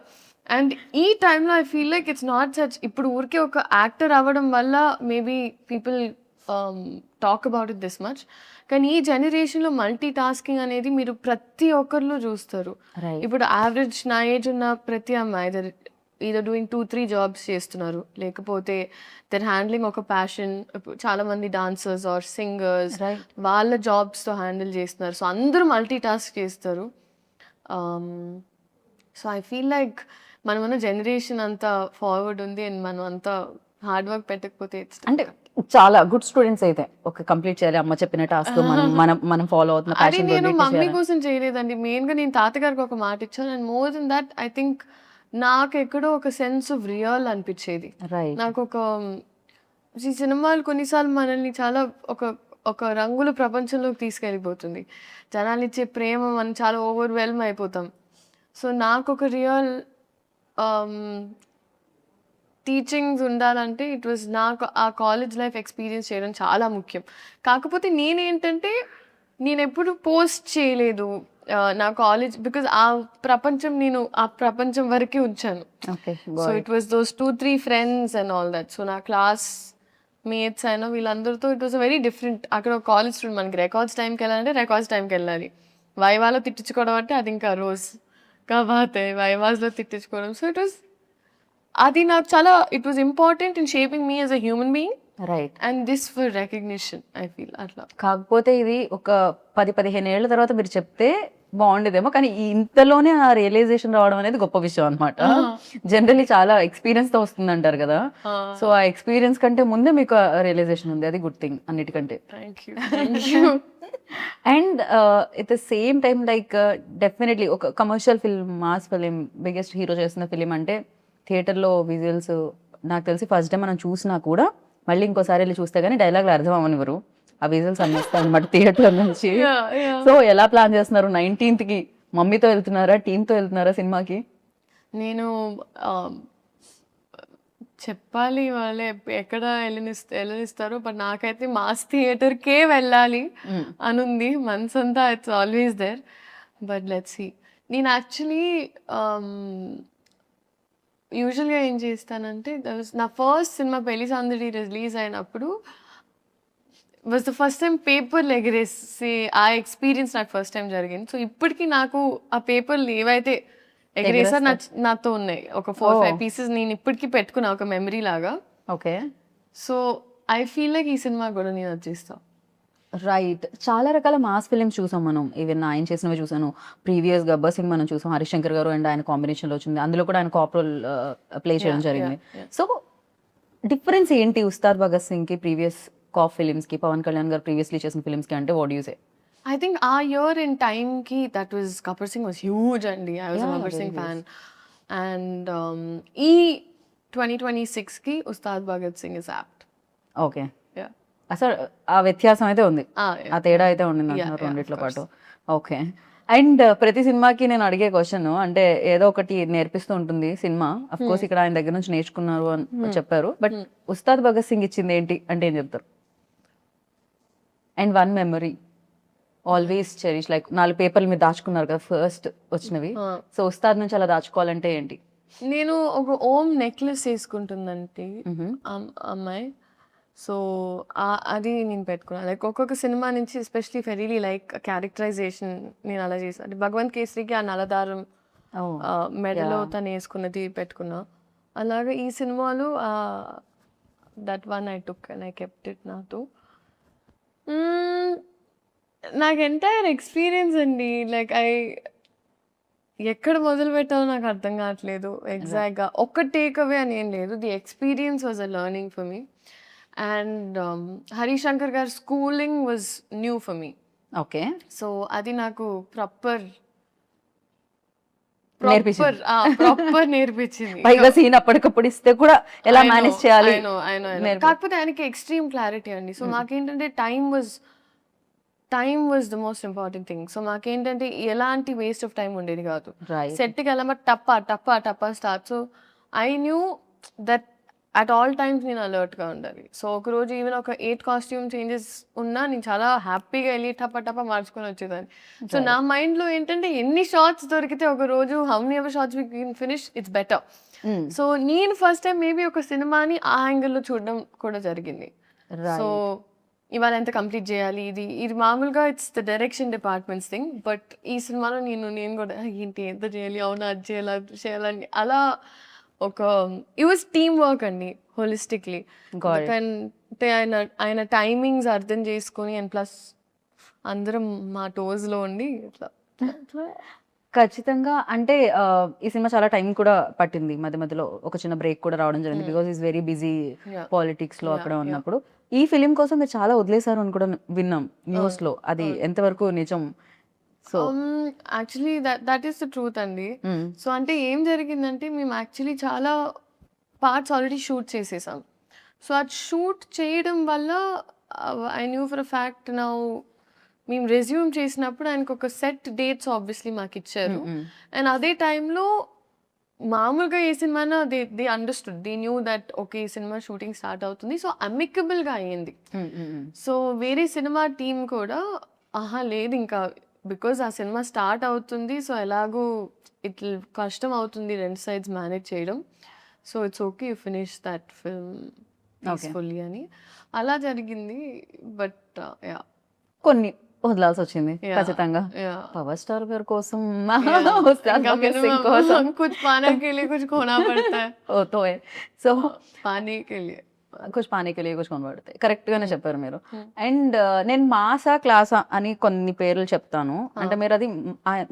అండ్ ఈ టైంలో I feel like it's not such, ఇప్పుడు ఊరికే ఒక యాక్టర్ అవ్వడం వల్ల maybe people talk about it this much. కానీ ఈ జనరేషన్లో మల్టీ టాస్కింగ్ అనేది మీరు ప్రతి ఒక్కరిలో చూస్తారు. ఇప్పుడు యావరేజ్ నా ఏజ్ ఉన్న ప్రతి అమ్మాయి either doing 2-3 జాబ్స్ చేస్తున్నారు, లేకపోతే దర్ హ్యాండ్లింగ్ ఒక ప్యాషన్. చాలా మంది డాన్సర్స్ ఆర్ సింగర్స్ వాళ్ళ జాబ్స్తో హ్యాండిల్ చేస్తున్నారు. సో అందరూ మల్టీ టాస్క్ చేస్తారు. సో ఐ ఫీల్ లైక్ మనమన్న జనరేషన్ అంతా ఫార్వర్డ్ ఉంది అండ్ మనం అంతా హార్డ్ వర్క్ పెట్టకపోతే అంటే చాలా గుడ్ స్టూడెంట్స్ అయితే ఒక కంప్లీట్ చేయాలి అమ్మ చెప్పిన టాస్క్ మనం ఫాలో అవుతున్న అది passion నేను తోటి మమ్మీ చేయాలి. కోసం చేయలేదండి. మెయిన్గా నేను తాతగారికి ఒక మాట ఇచ్చాను. And more than that I think నాకు ఎక్కడో ఒక సెన్స్ ఆఫ్ రియల్ అనిపించేది. రైట్. నాకు ఒక ఈ సినిమాలు కొన్నిసార్లు మనల్ని చాలా ఒక ఒక రంగుల ప్రపంచంలోకి తీసుకెళ్ళిపోతుంది. జనాలు ఇచ్చే ప్రేమ మనం చాలా ఓవర్వెల్మ్ అయిపోతాం. సో నాకు ఒక రియల్ టీచింగ్స్ ఉండాలంటే ఇట్ వాజ్ నాకు ఆ కాలేజ్ లైఫ్ ఎక్స్పీరియన్స్ చేయడం చాలా ముఖ్యం. కాకపోతే నేనేంటంటే నేను ఎప్పుడు పోస్ట్ చేయలేదు నా కాలేజ్, బికాజ్ ఆ ప్రపంచం నేను ఆ ప్రపంచం వరకే ఉంచాను. Okay. So it was those 2-3 friends and all that. So నా క్లాస్ మేట్స్ అయినా వీళ్ళందరితో it was a very different. అక్కడ ఒక కాలేజ్ స్టూడెంట్, మనకి రికార్డ్స్ టైంకి వెళ్ళాలంటే రికార్డ్స్ టైంకి వెళ్ళాలి. వైవాలో తిట్టించుకోవడం అంటే అది ఇంకా రోజు కాబోతే వైవాస్లో తిట్టించుకోవడం. సో ఇట్ వాస్ అది నాకు చాలా it was important in shaping me as a human being. Right. And this for recognition I feel అట్లా. కాకపోతే ఇది ఒక 10-15 ఏళ్ల తర్వాత మీరు చెప్తే బాగుండేదేమో, కానీ ఇంతలోనే ఆ రియలైజేషన్ రావడం అనేది గొప్ప విషయం అనమాట. జనరల్లీ చాలా ఎక్స్పీరియన్స్ తో వస్తుంది అంటారు కదా. సో ఆ ఎక్స్పీరియన్స్ కంటే ముందే మీకు రియలైజేషన్ ఉంది, అది గుడ్ థింగ్ అన్నిటికంటే. Thank you. And at the same time like definitely ఒక commercial film, mass film, biggest hero చేస్తున్న ఫిలిం అంటే థియేటర్లో విజువల్స్ నాకు తెలిసి ఫస్ట్ టైం మనం చూసినా కూడా మళ్ళీ ఇంకోసారి వెళ్ళి చూస్తే కానీ డైలాగ్లు అర్థం అవ్వనివ్వరు. ఆ విజువల్స్ అనిపిస్తాయి అనమాట థియేటర్ నుంచి. సో ఎలా ప్లాన్ చేస్తున్నారు 19th కి? మమ్మీతో వెళ్తున్నారా, టీంతో వెళ్తున్నారా సినిమాకి? నేను చెప్పాలి వాళ్ళే ఎక్కడ వెళ్ళనిస్తారో, బట్ నాకైతే మాస్ థియేటర్కే వెళ్ళాలి అనుంది మనసంతా. It's always there, but let's see. నేను యాక్చువల్లీ యూజువల్గా ఏం చేస్తానంటే నా ఫస్ట్ సినిమా పెళ్లి సందడి రిలీజ్ అయినప్పుడు వాజ్ ద ఫస్ట్ టైం పేపర్లు ఎగరేసి ఆ ఎక్స్పీరియన్స్ నాకు ఫస్ట్ టైం జరిగింది. సో ఇప్పటికీ నాకు ఆ పేపర్లు ఏవైతే ఎగరేసారు నాతో ఉన్నాయి. ఒక 4-5 పీసెస్ నేను ఇప్పటికీ పెట్టుకున్నా ఒక మెమరీ లాగా. Okay. So I feel like ఈ సినిమా కూడా నేను వచ్చేస్తాను. రైట్. చాలా రకాల మాస్ ఫిలిమ్స్ చూసాం మనం. ఈవెన్ ఆయన చేసినవి చూసాను. ప్రీవియస్ గబ్బర్ సింగ్ మనం చూసాం, హరిశంకర్ గారు అండ్ ఆయన కాంబినేషన్లో వచ్చింది. అందులో కూడా ఆయన కాప్ రోల్ ప్లే చేయడం జరిగింది. సో డిఫరెన్స్ ఏంటి ఉస్తాద్ భగత్ సింగ్కి ప్రీవియస్ కాప్ ఫిలిమ్స్కి, పవన్ కళ్యాణ్ గారు ప్రీవియస్లీ చేసిన ఫిలిమ్స్కి అంటే what you say? I think our year in time ki that was Gabbar Singh was huge and I was a Gabbar Singh fan. And e 2026 ki Ustad Bhagat Singh is apt. Okay. Yeah. అసలు ఆ వ్యత్యాసం అయితే ఉంది, Yeah. ఆ తేడా అయితే ఉండింది అంటున్నారు రెండిట్లో పాటు. ఓకే. అండ్ ప్రతి సినిమాకి నేను అడిగే క్వశ్చన్ అంటే ఏదో ఒకటి నేర్పిస్తూ ఉంటుంది సినిమా. అఫ్ కోర్స్ ఇక్కడ ఆయన దగ్గర నుంచి నేర్చుకున్నారు అని చెప్పారు, బట్ ఉస్తాద్ భగత్ సింగ్ ఇచ్చింది ఏంటి అంటే ఏం చెప్తారు? And one memory always cherish, like 4 పేపర్లు మీరు దాచుకున్నారు కదా ఫస్ట్ వచ్చినవి. సో ఉస్తాద్ నుంచి అలా దాచుకోవాలంటే ఏంటి? నేను ఒక ఓమ్ నెక్లెస్ వేసుకుంటుందంటే అమ్మాయి. సో అది నేను పెట్టుకున్నాను. లైక్ ఒక్కొక్క సినిమా నుంచి ఎస్పెషలీ ఫెరీలీ లైక్ క్యారెక్టరైజేషన్ నేను అలా చేశాను. భగవంత్ కేసరికి ఆ నలదారం మెడలో తను వేసుకున్నది పెట్టుకున్నా. అలాగా ఈ సినిమాలో that one I took and I kept it నాతో. నాకు ఎంటైర్ ఎక్స్పీరియన్స్ అండి, లైక్ ఎక్కడ మొదలు పెట్టాలో నాకు అర్థం కావట్లేదు ఎగ్జాక్ట్గా. ఒక్క టేక్ అవే అని ఏం లేదు, the experience was a learning for me. And Harishankar గారి schooling was new for me. Okay, so అది నాకు ప్రాపర్ నేర్పించింది. నేర్పించింది. పైగా సీన్ అప్పటికప్పుడు ఇస్తే కూడా ఎలా మేనేజ్ చేయాలి. కాకపోతే ఆయనకి ఎక్స్ట్రీమ్ క్లారిటీ అండి. సో మాకేంటంటే time was the most important thing. So మాకేంటంటే ఎలాంటి వేస్ట్ ఆఫ్ టైం ఉండేది కాదు. సెట్కి వెళ్ళామా టప్ప start. So I knew that at all times నేను అలర్ట్గా ఉండాలి. సో ఒకరోజు ఈవెన్ ఒక 8 కాస్ట్యూమ్ చేంజెస్ ఉన్నా నేను చాలా హ్యాపీగా వెళ్ళి టప్ప మార్చుకొని వచ్చేదాన్ని. సో నా మైండ్లో ఏంటంటే ఎన్ని షార్ట్స్ దొరికితే ఒక రోజు how many ever shorts we can finish, it's better. So నేను ఫస్ట్ టైం మేబీ ఒక సినిమాని ఆ యాంగిల్లో చూడడం కూడా జరిగింది. సో ఇవాళ ఎంత కంప్లీట్ చేయాలి, ఇది మామూలుగా it's the direction departments thing. But ఈ సినిమాలో నేను కూడా ఏంటి ఎంత చేయాలి, అవునా అది చేయాలని అలా ఒక ఇట్ వాజ్ టీమ్ వర్క్ అండి హోలిస్టిక్లీ. అంటే ఆయన టైమింగ్స్ అర్థం చేసుకొని అండ్ ప్లస్ అందరం మా టోస్లో ఉండి ఇట్లా. ఖచ్చితంగా. అంటే ఈ సినిమా చాలా టైం కూడా పట్టింది, మధ్యలో ఒక చిన్న బ్రేక్ కూడా రావడం జరిగింది, because is very busy politics లో అక్కడ ఉన్నప్పుడు. ఈ ఫిలిం కోసం మీరు చాలా వదిలేశారు అని కూడా విన్నాం న్యూస్ లో, అది ఎంతవరకు నిజం? So actually that is the truth అండి. సో అంటే ఏం జరిగిందంటే మేము యాక్చువల్లీ చాలా పార్ట్స్ ఆల్రెడీ షూట్ చేసేసాం. సో అది షూట్ చేయడం వల్ల I knew for a fact now మేము రెజ్యూమ్ చేసినప్పుడు ఆయనకు ఒక సెట్ డేట్స్ ఆబ్వియస్లీ మాకు ఇచ్చారు. అండ్ అదే టైంలో మామూలుగా ఏ సినిమానా they understood, they knew that okay ఈ సినిమా షూటింగ్ స్టార్ట్ అవుతుంది. సో అమికబుల్గా అయ్యింది. సో వేరే సినిమా టీం కూడా లేదు ఇంకా బికాజ్ ఆ సినిమా స్టార్ట్ అవుతుంది, సో ఎలాగూ ఇట్లా కష్టం అవుతుంది 2 sides మేనేజ్ చేయడం. So it's okay you finish that film peacefully అని అలా జరిగింది. బట్ కొన్ని వదలాల్సి వచ్చింది ఖచ్చితంగా పవర్ స్టార్ గారి కోసం. कुछ पाने के लिए कुछ खोना पड़ता है. సో पाने के लिए కుछ పానీ కే లియే కుछ खोना पड़ता है. కరెక్ట్ గానే చెప్పారు మీరు. అండ్ నేను మాసా క్లాసా అని కొన్ని పేర్లు చెప్తాను, అంటే మీరు అది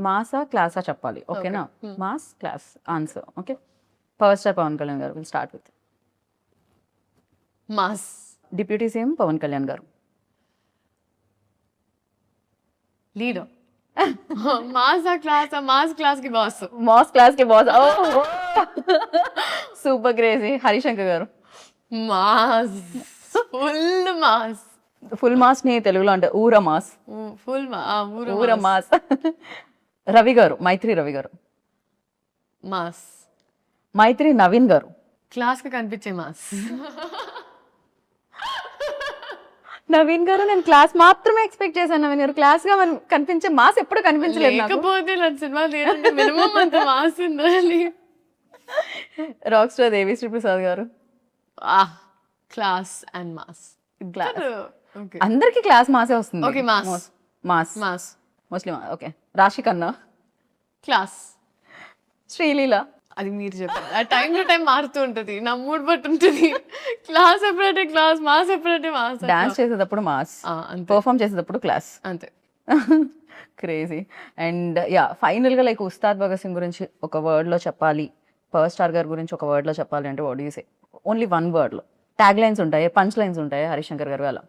మాసా క్లాసా చెప్పాలి, ఓకేనా? Mass class answer. Okay, power star Pawan Kalyan garu. Will start with mass. Deputy CM Pawan Kalyan garu. Leader. Mass class కి boss. Super crazy. Harishankar garu. Mass, full mass ని తెలుగులో అంటే ఊర మాస్. ఊర మాస్. రవి గారు, మైత్రి రవి గారు. మాస్. మైత్రి నవీన్ గారు. క్లాస్ కి కనిపించే మాస్. నవీన్ గారు నేను క్లాస్ మాత్రమే ఎక్స్పెక్ట్ చేశాను. నవీన్ గారు క్లాస్ గా కనిపించే మాస్ ఎప్పుడు కనిపించలేదు. రాక్ స్టార్ దేవిశ్రీ ప్రసాద్ గారు. Class and mass. అందరికి క్లాస్ మాసే వస్తుంది. Okay, mass mostly. ఓకే, రాశి ఖన్నా. క్లాస్. శ్రీలీల. అది మీరు చెప్పారు, ఆ టైం టు టైం మారుతూ ఉంటుంది, నా మూడ్ బట్టి ఉంటుంది. క్లాస్ ఎప్పుడంటే క్లాస్, మాస్ ఎప్పుడంటే మాస్. డాన్స్ చేసేటప్పుడు మాస్, పర్ఫామ్ చేసేటప్పుడు క్లాస్, అంతే. క్రేజీ. అండ్ ఫైనల్ గా లైక్ ఉస్తాద్ భగత్ సింగ్ గురించి ఒక వర్డ్ లో చెప్పాలి, పవర్ స్టార్ గారి గురించి ఒక వర్డ్ లో చెప్పాలి అంటే what do you say? Only one word లో. ట్యాగ్ లైన్స్ ఉంటాయి, పంచ్ లైన్స్ ఉంటాయి హరిశంకర్ గారు అలా.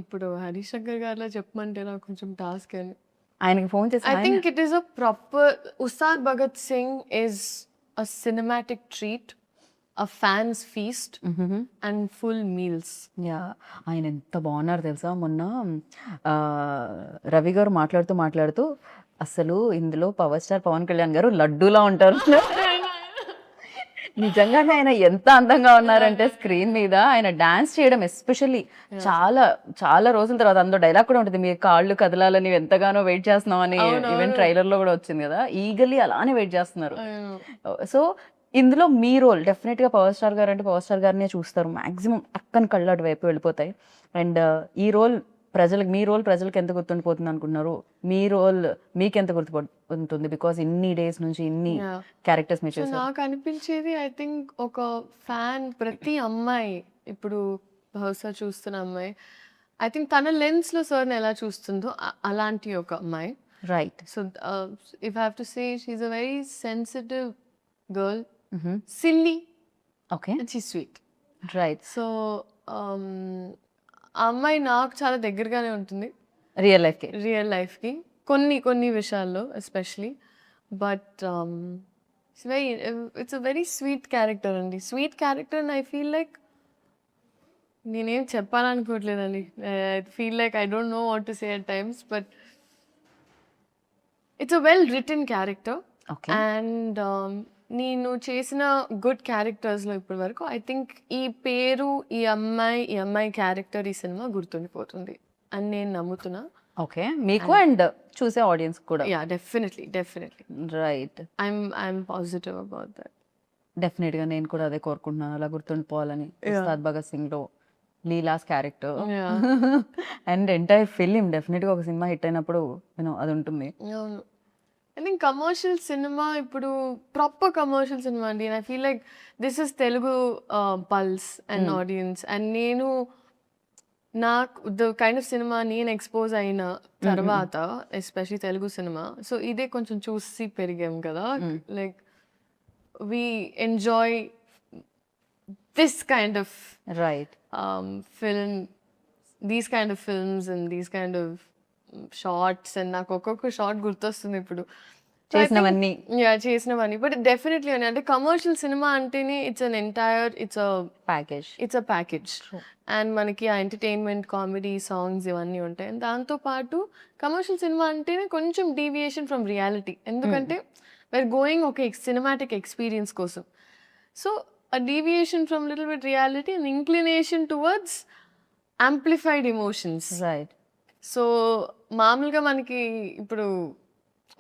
ఇప్పుడు హరిశంకర్ గారిలో చెప్పమంటే నాకు కొంచెం టాస్క్ అని. ఆయనకి ఫోన్ చేసి I think it is a proper Ustad Bhagat Singh is a cinematic treat, a fan's feast, and full meals. ఆయన ఎంత బాగున్నారు తెలుసా? మొన్న రవి గారు మాట్లాడుతూ అసలు ఇందులో పవర్ స్టార్ పవన్ కళ్యాణ్ గారు లడ్డూలా ఉంటారు. నిజంగానే ఆయన ఎంత అందంగా ఉన్నారంటే స్క్రీన్ మీద ఆయన డాన్స్ చేయడం ఎస్పెషల్లీ చాలా చాలా రోజుల తర్వాత. అందులో డైలాగ్ కూడా ఉంటుంది, మీ కాళ్ళు కదలాలని ఎంతగానో వెయిట్ చేస్తున్నాం అని. ఈవెన్ ట్రైలర్ లో కూడా వచ్చింది కదా, ఈగల్లీ అలానే వెయిట్ చేస్తున్నారు. సో ఇందులో మీ రోల్ డెఫినెట్ గా పవర్ స్టార్ గారు అంటే పవర్ స్టార్ గారినే చూస్తారు మాక్సిమం, అక్కని కళ్ళు అటు వైపు వెళ్ళిపోతాయి. అండ్ ఈ రోల్ ప్రజలకు మీ రోల్ ప్రజలకు ఎంత గుర్తుండిపోతుంది అనుకుంటున్నారు? మీ రోల్ మీకు ఎంత గుర్తుపడుతుంది? బికాస్ ఇన్ని డేస్ నుంచి ఇన్ని Yeah. క్యారెక్టర్స్ మీరు సో చేశారు. నాకు అనిపించేది ఐ థింక్ ఒక ఫ్యాన్ ప్రతి అమ్మాయి ఇప్పుడు బహుశా చూస్తున్న అమ్మాయి ఐ థింక్ తన లెన్స్లో సార్ని ఎలా చూస్తుందో అలాంటి ఒక అమ్మాయి. Right. So if I have to say she a very sensitive girl, silly okay. And she sweet. Right. So ఆ అమ్మాయి నాకు చాలా దగ్గరగానే ఉంటుంది రియల్ లైఫ్కి. రియల్ లైఫ్కి కొన్ని విషయాల్లో especially. But it's a very sweet character అండి. Sweet character and I feel like నేనేం చెప్పాలనుకోవట్లేదండి. I feel like I don't know what to say at times, but it's a well written character. Okay. And నేను చేసిన good క్యారెక్టర్స్లో ఇప్పటి వరకు I think ఈ పేరు ఈ అమ్మాయి క్యారెక్టర్ ఈ సినిమా గుర్తుండిపోతుంది అని నేను నమ్ముతున్నా. ఓకే. మీకు అండ్ చూసే ఆడియన్స్ కూడా. Yeah, definitely. Right. I'm positive about that. డెఫినెట్గా నేను కూడా అదే కోరుకుంటున్నాను, అలా గుర్తుండిపోవాలని. ఉస్తాద్ భగత్ సింగ్లో Leela's character and entire film డెఫినెట్గా ఒక సినిమా హిట్ అయినప్పుడు అది ఉంటుంది. అవును. ఐ థింక్ కమర్షియల్ సినిమా ఇప్పుడు ప్రాపర్ కమర్షియల్ సినిమా అండి. I feel like this is Telugu pulse and audience. And నేను నాకు ద కైండ్ ఆఫ్ సినిమా నేను ఎక్స్పోజ్ అయిన తర్వాత ఎస్పెషలీ తెలుగు సినిమా, సో ఇదే కొంచెం చూసి పెరిగాం కదా. Like we enjoy this kind of right film, these kind of films and these kind of shorts. And నాకు ఒక్కొక్క షార్ట్ గుర్తొస్తుంది ఇప్పుడు చేసినవన్నీ. చేసినవన్నీ. బట్ డెఫినెట్లీ అని అంటే కమర్షియల్ సినిమా అంటేనే it's package. A package. And మనకి ఆ ఎంటర్టైన్మెంట్, కామెడీ, సాంగ్స్ ఇవన్నీ ఉంటాయి. అండ్ దాంతోపాటు కమర్షియల్ సినిమా అంటేనే కొంచెం డీవియేషన్ ఫ్రమ్ రియాలిటీ. ఎందుకంటే we're going ఒక సినిమాటిక్ ఎక్స్పీరియన్స్ కోసం. So a deviation from little bit reality and inclination towards amplified emotions. Right. So మామూలుగా మనకి ఇప్పుడు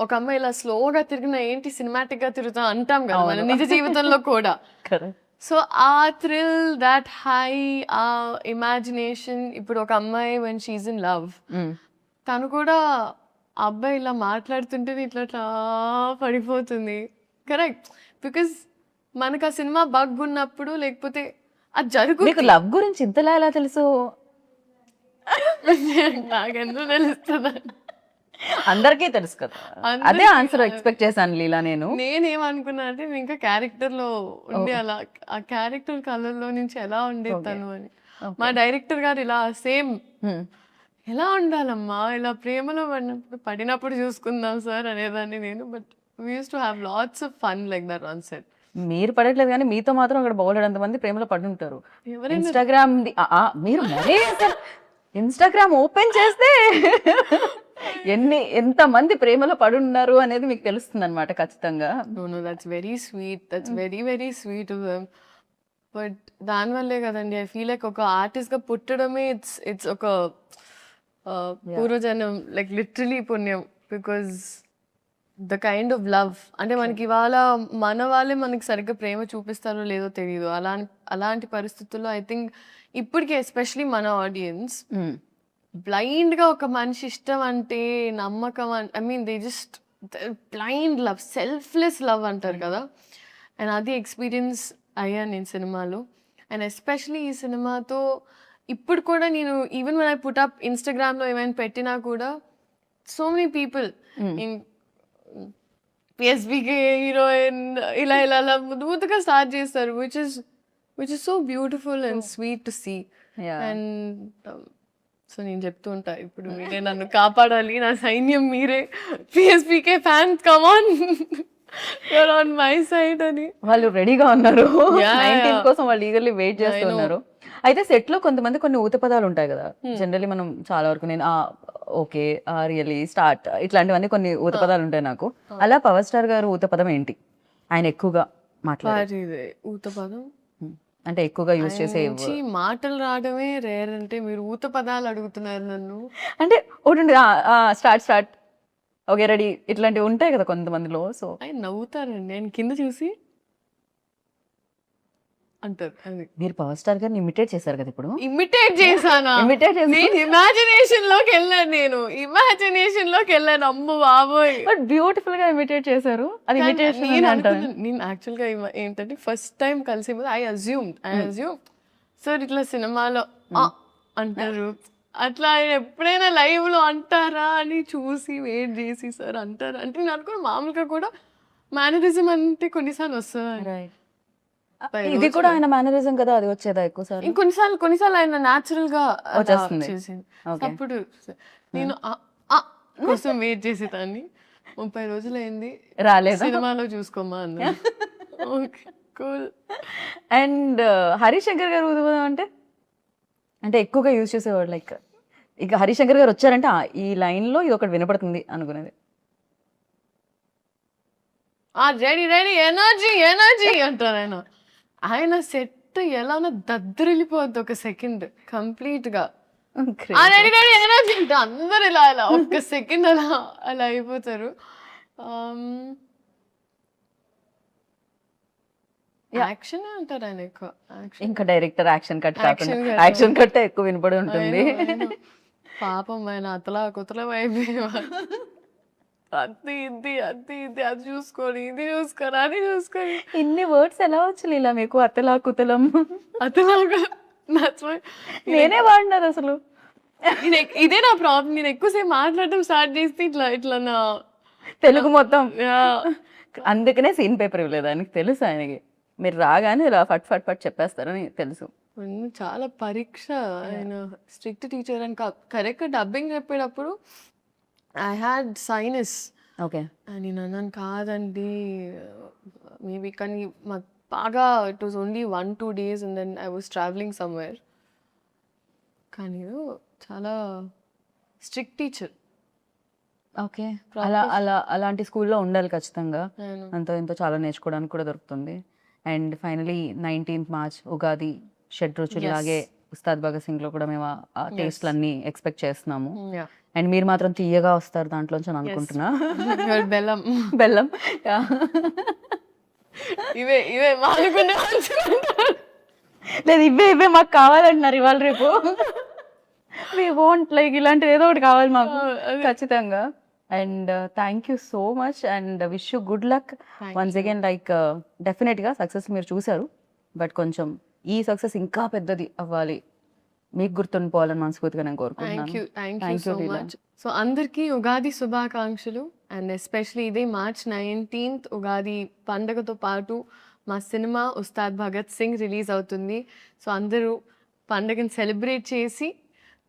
ఒక అమ్మాయి ఇలా స్లోగా తిరిగినా ఏంటి సినిమాటిక్ గా తిరుగుతా అంటాం కదా మన నిజ జీవితంలో కూడా. కరెక్ట్. సో ఆ థ్రిల్, దాట్ హై, ఆ ఇమాజినేషన్. ఇప్పుడు ఒక అమ్మాయి when she's in love, తను కూడా ఆ అబ్బాయి ఇలా మాట్లాడుతుంటే ఇట్లా పడిపోతుంది. కరెక్ట్. బికాస్ మనకు ఆ సినిమా బగ్ ఉన్నప్పుడు లేకపోతే అది జరుగుతుంది. మీకు లవ్ గురించి ఇంతలా ఎలా తెలుసు? నాకెందుకు తెలుస్తుంది? అందరికీ తెలుసు కదా. అదే ఆన్సర్ ఎక్స్పెక్ట్ చేశాను లీలా నేను. నేనేమనుకున్నా అంటే నేను ఇంకా క్యారెక్టర్ లో ఉండి అలా ఆ క్యారెక్టర్ కలర్లో నుంచి ఎలా ఉండేది తను అని. మా డైరెక్టర్ గారు ఇలా సేమ్ ఎలా ఉండాలమ్మా, ఇలా ప్రేమలో పడినప్పుడు చూసుకుందాం సార్ అనేదాన్ని నేను. But we use to have lots of fun like that on set. మీరు పడట్లేదు కానీ మీతో మాత్రం అక్కడ బౌలెడంత మంది ప్రేమలో పడి ఉంటారు. ఇన్స్టాగ్రామ్ మీరు మరీ ఇన్స్టాగ్రామ్ ఓపెన్ చేస్తే ఎంత మంది ప్రేమలో పడి ఉన్నారు అనేది మీకు తెలుస్తుంది అనమాట ఖచ్చితంగా. No that's very sweet. That's very very sweet of them. But దానివల్లే కదండి ఐ ఫీల్ లైక్ ఒక ఆర్టిస్ట్ గా పుట్టడమే ఇట్స్ ఒక పూర్వజన్మ, లైక్ లిటరలీ పుణ్యం. Because the kind of love అంటే మనకి ఇవాళ మన వాళ్ళే మనకి సరిగ్గా ప్రేమ చూపిస్తారో లేదో తెలియదు. అలాంటి పరిస్థితుల్లో ఐ థింక్ ఇప్పటికీ ఎస్పెషలీ మన ఆడియన్స్ బ్లైండ్ గా ఒక మనిషి ఇష్టం అంటే నమ్మకం, I mean they just blind love, selfless love అంటారు కదా. అండ్ అది ఎక్స్పీరియన్స్ అయ్యాను నేను సినిమాలో. అండ్ ఎస్పెషలీ ఈ సినిమాతో ఇప్పుడు కూడా నేను even when I put up ఇన్స్టాగ్రామ్లో ఏమైనా పెట్టినా కూడా so many people PSPK heroine ఇలా ముద్దుగా స్టార్ట్ చేస్తారు, which is so beautiful and sweet to see. And so నేను చెప్తూ ఉంటా ఇప్పుడు మీరే నన్ను కాపాడాలి, నా సైన్యం మీరే, పిఎస్బికే fans come on, you're on my side అని. వాళ్ళు రెడీగా ఉన్నారు 19 కోసం, వాళ్ళు ఈగర్లీ వెయిట్ చేస్తున్నారు. అయితే సెట్ లో కొంతమంది కొన్ని ఊత పదాలు ఉంటాయి కదా, జనరల్లీ మనం చాలా వరకు నేను ఓకే రియలీ స్టార్ట్ ఇట్లాంటివన్నీ కొన్ని ఊత పదాలు ఉంటాయి నాకు. అలా పవర్ స్టార్ గారు ఊత పదం ఏంటి ఆయన ఎక్కువగా మాట్లాడే ఊత పదం అంటే ఎక్కువగా యూజ్ చేసే మాటలు రావడమే రేర్. అంటే మీరు ఊత పదాలు అడుగుతున్నారు నన్ను అంటే ఒకటి స్టార్ట్ ఓకే రెడీ ఇట్లాంటివి ఉంటాయి కదా కొంతమందిలో. సో ఆయన నవ్వుతారండి, ఆయన కింద చూసి అంటారు. అది మీరు పవర్ స్టార్ గారిని ఇమిటేట్ చేశారు కదా ఇప్పుడు. ఇమిటేట్ చేశానా? ఇమిటేట్ చేసి నేను ఇమాజినేషన్ లోకి వెళ్ళాను. అమ్మ బాబోయ్! బట్ బ్యూటిఫుల్ గా ఇమిటేట్ చేశారు. అది ఇమిటేషన్ అని అంటారు. నేను యాక్చువల్ గా ఏంటంటే ఫస్ట్ టైం కలిసే ముందు ఐ అజ్యూమ్ సార్ ఇట్లా సినిమాలో అంటారు, అట్లా ఆయన ఎప్పుడైనా లైవ్ లో అంటారా అని చూసి వెయిట్ చేసి సార్ అంటారా అంటే నేను అనుకున్న మామూలుగా కూడా మేనరిజం అంటే కొన్నిసార్లు వస్తుంది. రైట్. ఇది కూడా ఆయన మేనరిజం కదా, అది వచ్చేదా ఎక్కువ సార్? కొన్నిసార్లు ఆయన న్యాచురల్ గా వచ్చేస్తుంది. చేసింది. Okay. అప్పుడు నేను కోసం వెయిట్ చేసేదాన్ని. 30 రోజులు అయింది రాలేదా? సినిమాలో చూసుకోమా అన్న. Okay cool. అండ్ హరిశంకర్ గారు ఊదుబోదాం అంటే ఎక్కువగా యూజ్ చేసేవాడు. లైక్ ఇక హరిశంకర్ గారు వచ్చారంటే ఈ లైన్ లో ఇది ఒకటి వినపడుతుంది అనుకునేది. రెడీ ఎనర్జీ అంటారు ఆయన. ఆయన సెట్ ఎలా ఉన్నా దద్దరిల్లిపోద్ది ఒక సెకండ్ కంప్లీట్ గా. రెడీ ఎనర్జీ అంటే అందరు ఇలా ఒక్క సెకండ్ అలా అయిపోతారు. యాక్షన్ అంటారు ఆయన ఎక్కువ. ఇంకా డైరెక్టర్ యాక్షన్ కట్ కాకుండా యాక్షన్ కట్ ఎక్కువ వినపడి ఉంటుంది. పాపం ఆయన అతలా కుతలం అయిపోయేవాడు. అది చూసుకొని ఇది చూసుకొని అది చూసుకొని ఇన్ని వర్డ్స్ ఎలా వచ్చి ఇలా మీకు అతలా కుతలం? అతలాగా నేనే వాడినారు అసలు. ఇదే నా ప్రాబ్లం. నేను ఎక్కువసేపు మాట్లాడటం స్టార్ట్ చేస్తే ఇట్లా నా తెలుగు మొత్తం. అందుకనే సీన్ పేపర్ ఇవ్వలేదు ఆయనకి తెలుసు. ఆయనకి మీరు రాగానే ఇలా ఫట్ ఫట్ ఫట్ చెప్పేస్తారని తెలుసు. చాలా పరీక్ష. ఆయన స్ట్రిక్ట్ టీచర్ అని కరెక్ట్ డబ్బింగ్ చెప్పేటప్పుడు ఐ హ్యాడ్ సైనస్. ఓకే. నేను అన్నాను కాదండి మేబీ, కానీ మాకు బాగా it was only 1-2 days and then I was travelling somewhere. కానీ చాలా స్ట్రిక్ట్ టీచర్. ఓకే. అలాంటి స్కూల్లో ఉండాలి ఖచ్చితంగా. అంతో ఎంతో చాలా నేర్చుకోవడానికి కూడా దొరుకుతుంది. And finally 19th March Ugadi షడ్రుచులాగే ఉస్తాద్ భగత్ సింగ్ లో కూడా మేము ఆ టేస్ట్లు అన్ని ఎక్స్పెక్ట్ చేస్తున్నాము. అండ్ మీరు మాత్రం తీయగా వస్తారు దాంట్లోంచి అని అనుకుంటున్నా. బెల్లం ఇవే లేదు, ఇవే మాకు కావాలంటున్నారు ఇవాళ రేపు. వి వాంట్ లైక్ ఇలాంటిది ఏదో ఒకటి కావాలి మాకు ఖచ్చితంగా. And thank you so much and wish you good luck once again. Like డెఫినెట్గా సక్సెస్ మీరు చూసారు, బట్ కొంచెం ఈ సక్సెస్ ఇంకా పెద్దది అవ్వాలి, మీకు గుర్తుండిపోవాలని మనస్ఫూర్తిగా నేను కోరుకుంటున్నాను. Thank you so much. So అందరికీ ఉగాది శుభాకాంక్షలు. అండ్ ఎస్పెషలీ ఇదే March 19th ఉగాది పండగతో పాటు మా సినిమా ఉస్తాద్ భగత్ సింగ్ రిలీజ్ అవుతుంది. సో అందరూ పండగను సెలబ్రేట్ చేసి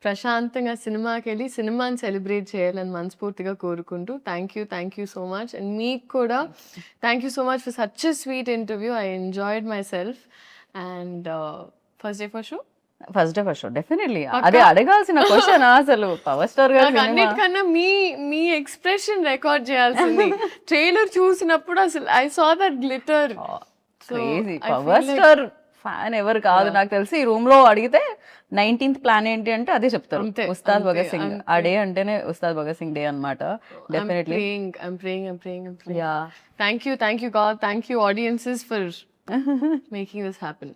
ప్రశాంతంగా సినిమాకి వెళ్ళి సినిమాని సెలబ్రేట్ చేయాలని మనస్ఫూర్తిగా కోరుకుంటూ thank you so much. And మీకు కూడా thank you so much for such a sweet interview. I enjoyed my self. And first day for show definitely అదే అడగాల్సిన క్వశ్చన్. అసలు పవర్ స్టార్ గారు అన్నిటికన్నా మీ ఎక్స్ప్రెషన్ రికార్డ్ చేయాల్సింది. ట్రైలర్ చూసినప్పుడు అసలు I saw that glitter. Power star fan ఎవరు కాదు నాకు తెలిసి. ఈ రూమ్ లో అడిగితే 19th ప్లాన్ ఏంటి అంటే అదే చెప్తారు, ఉస్తాద్ భగత్ సింగ్. ఆ డే అంటేనే ఉస్తాద్ భగత్ సింగ్ డే అన్నమాట. Definitely thank you God, thank you audiences for making this happen.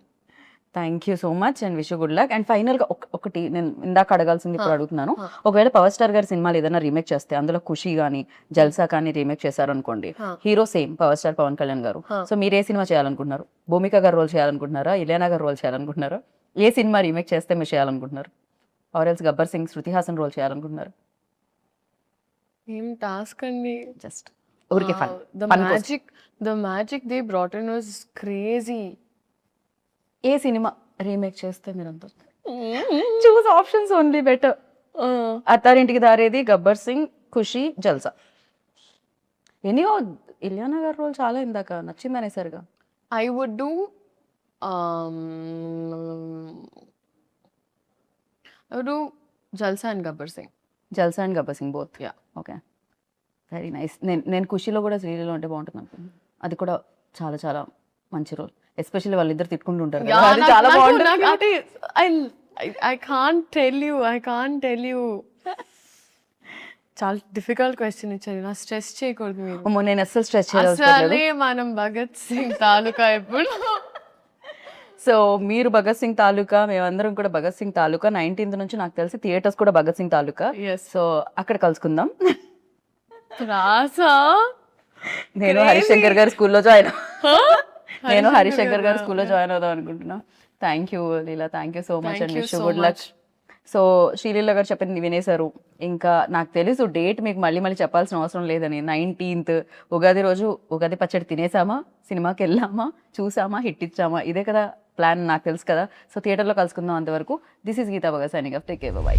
Thank you so much and wish you good luck. And final గా ఒకటి నేను ఇందాక అడగాల్సింది ఇప్పుడు అడుగుతున్నాను. ఒకవేళ పవర్ స్టార్ గారి సినిమాలు ఏదైనా రీమేక్ చేస్తే, అందులో ఖుషి కానీ జల్సా కానీ రీమేక్ చేశారు అనుకోండి, hero same power star Pawan Kalyan garu. So మీరు ఏ సినిమా చేయాలనుకుంటున్నారు? భూమిక గారు రోల్ చేయాలనుకుంటున్నారా? ఇలియానా గారు రోల్ చేయాలనుకుంటున్నారా? ఏ సినిమా రీమేక్ చేస్తే మీరు చేయాలనుకుంటున్నారు? Or else Gabbar Singh, Shruti Haasan role చేయాలనుకుంటున్నారు? ఏం టాస్క్ అండి. జస్ట్ ఊరికే fun. The magic they brought in was crazy. ఏ సినిమా రీమేక్ చేస్తే మీరు అంత choose options only better. Attarintiki Daredi, Gabbar Singh, ఖుషి, జల్సా. ఎనీయో ఇలియానా గారి రోల్ చాలా ఇందాక నచ్చింది అనేసరిగా. I would do Jalsa and Gabbar Singh. Jalsa and Gabbar Singh both. Yeah okay, very nice. నేను ఖుషిలో కూడా శ్రీలీలో అంటే బాగుంటుంది అనుకుంటున్నాను. అది కూడా చాలా చాలా మంచి రోల్. ఎస్పెషల్లీ వాళ్ళిద్దరు తిట్టుకుంటుంటారు కదా, అది చాలా బాగుంటుంది. I can't tell you. చాలా డిఫికల్ట్ క్వశ్చన్ ఇచ్చారు. నా స్ట్రెస్ చేయకూడదు మీరు. నేను అస్సలు స్ట్రెస్ అసలే మనం భగత్ సింగ్ తాలూకా ఎప్పుడు. సో మీరు భగత్ సింగ్ తాలూకా, మేమందరం కూడా భగత్ సింగ్ తాలూకా. 19th నుంచి నాకు తెలిసి థియేటర్స్ కూడా భగత్ సింగ్ తాలూకా. ఎస్ సో అక్కడ కలుసుకుందాం. రాసా నేను హరిశంకర్ గారి స్కూల్లో జాయిన్ నేను హరిశంకర్ గారి స్కూల్లో జాయిన్ అవుదాం అనుకుంటున్నా. Thank you Leela, thank you so much and wish good luck. So Sreeleela గారు చెప్పింది వినేశారు. ఇంకా నాకు తెలుసు డేట్ మీకు మళ్ళీ మళ్ళీ చెప్పాల్సిన అవసరం లేదని. 19th ఉగాది రోజు ఉగాది పచ్చడి తినేసామా, సినిమాకి వెళ్ళామా, చూసామా, హిట్ ఇచ్చామా, ఇదే కదా ప్లాన్, నాకు తెలుసు కదా. సో థియేటర్లో కలుసుకుందాం. అంతవరకు this is Geetha Bhagat signing off. Take care, by.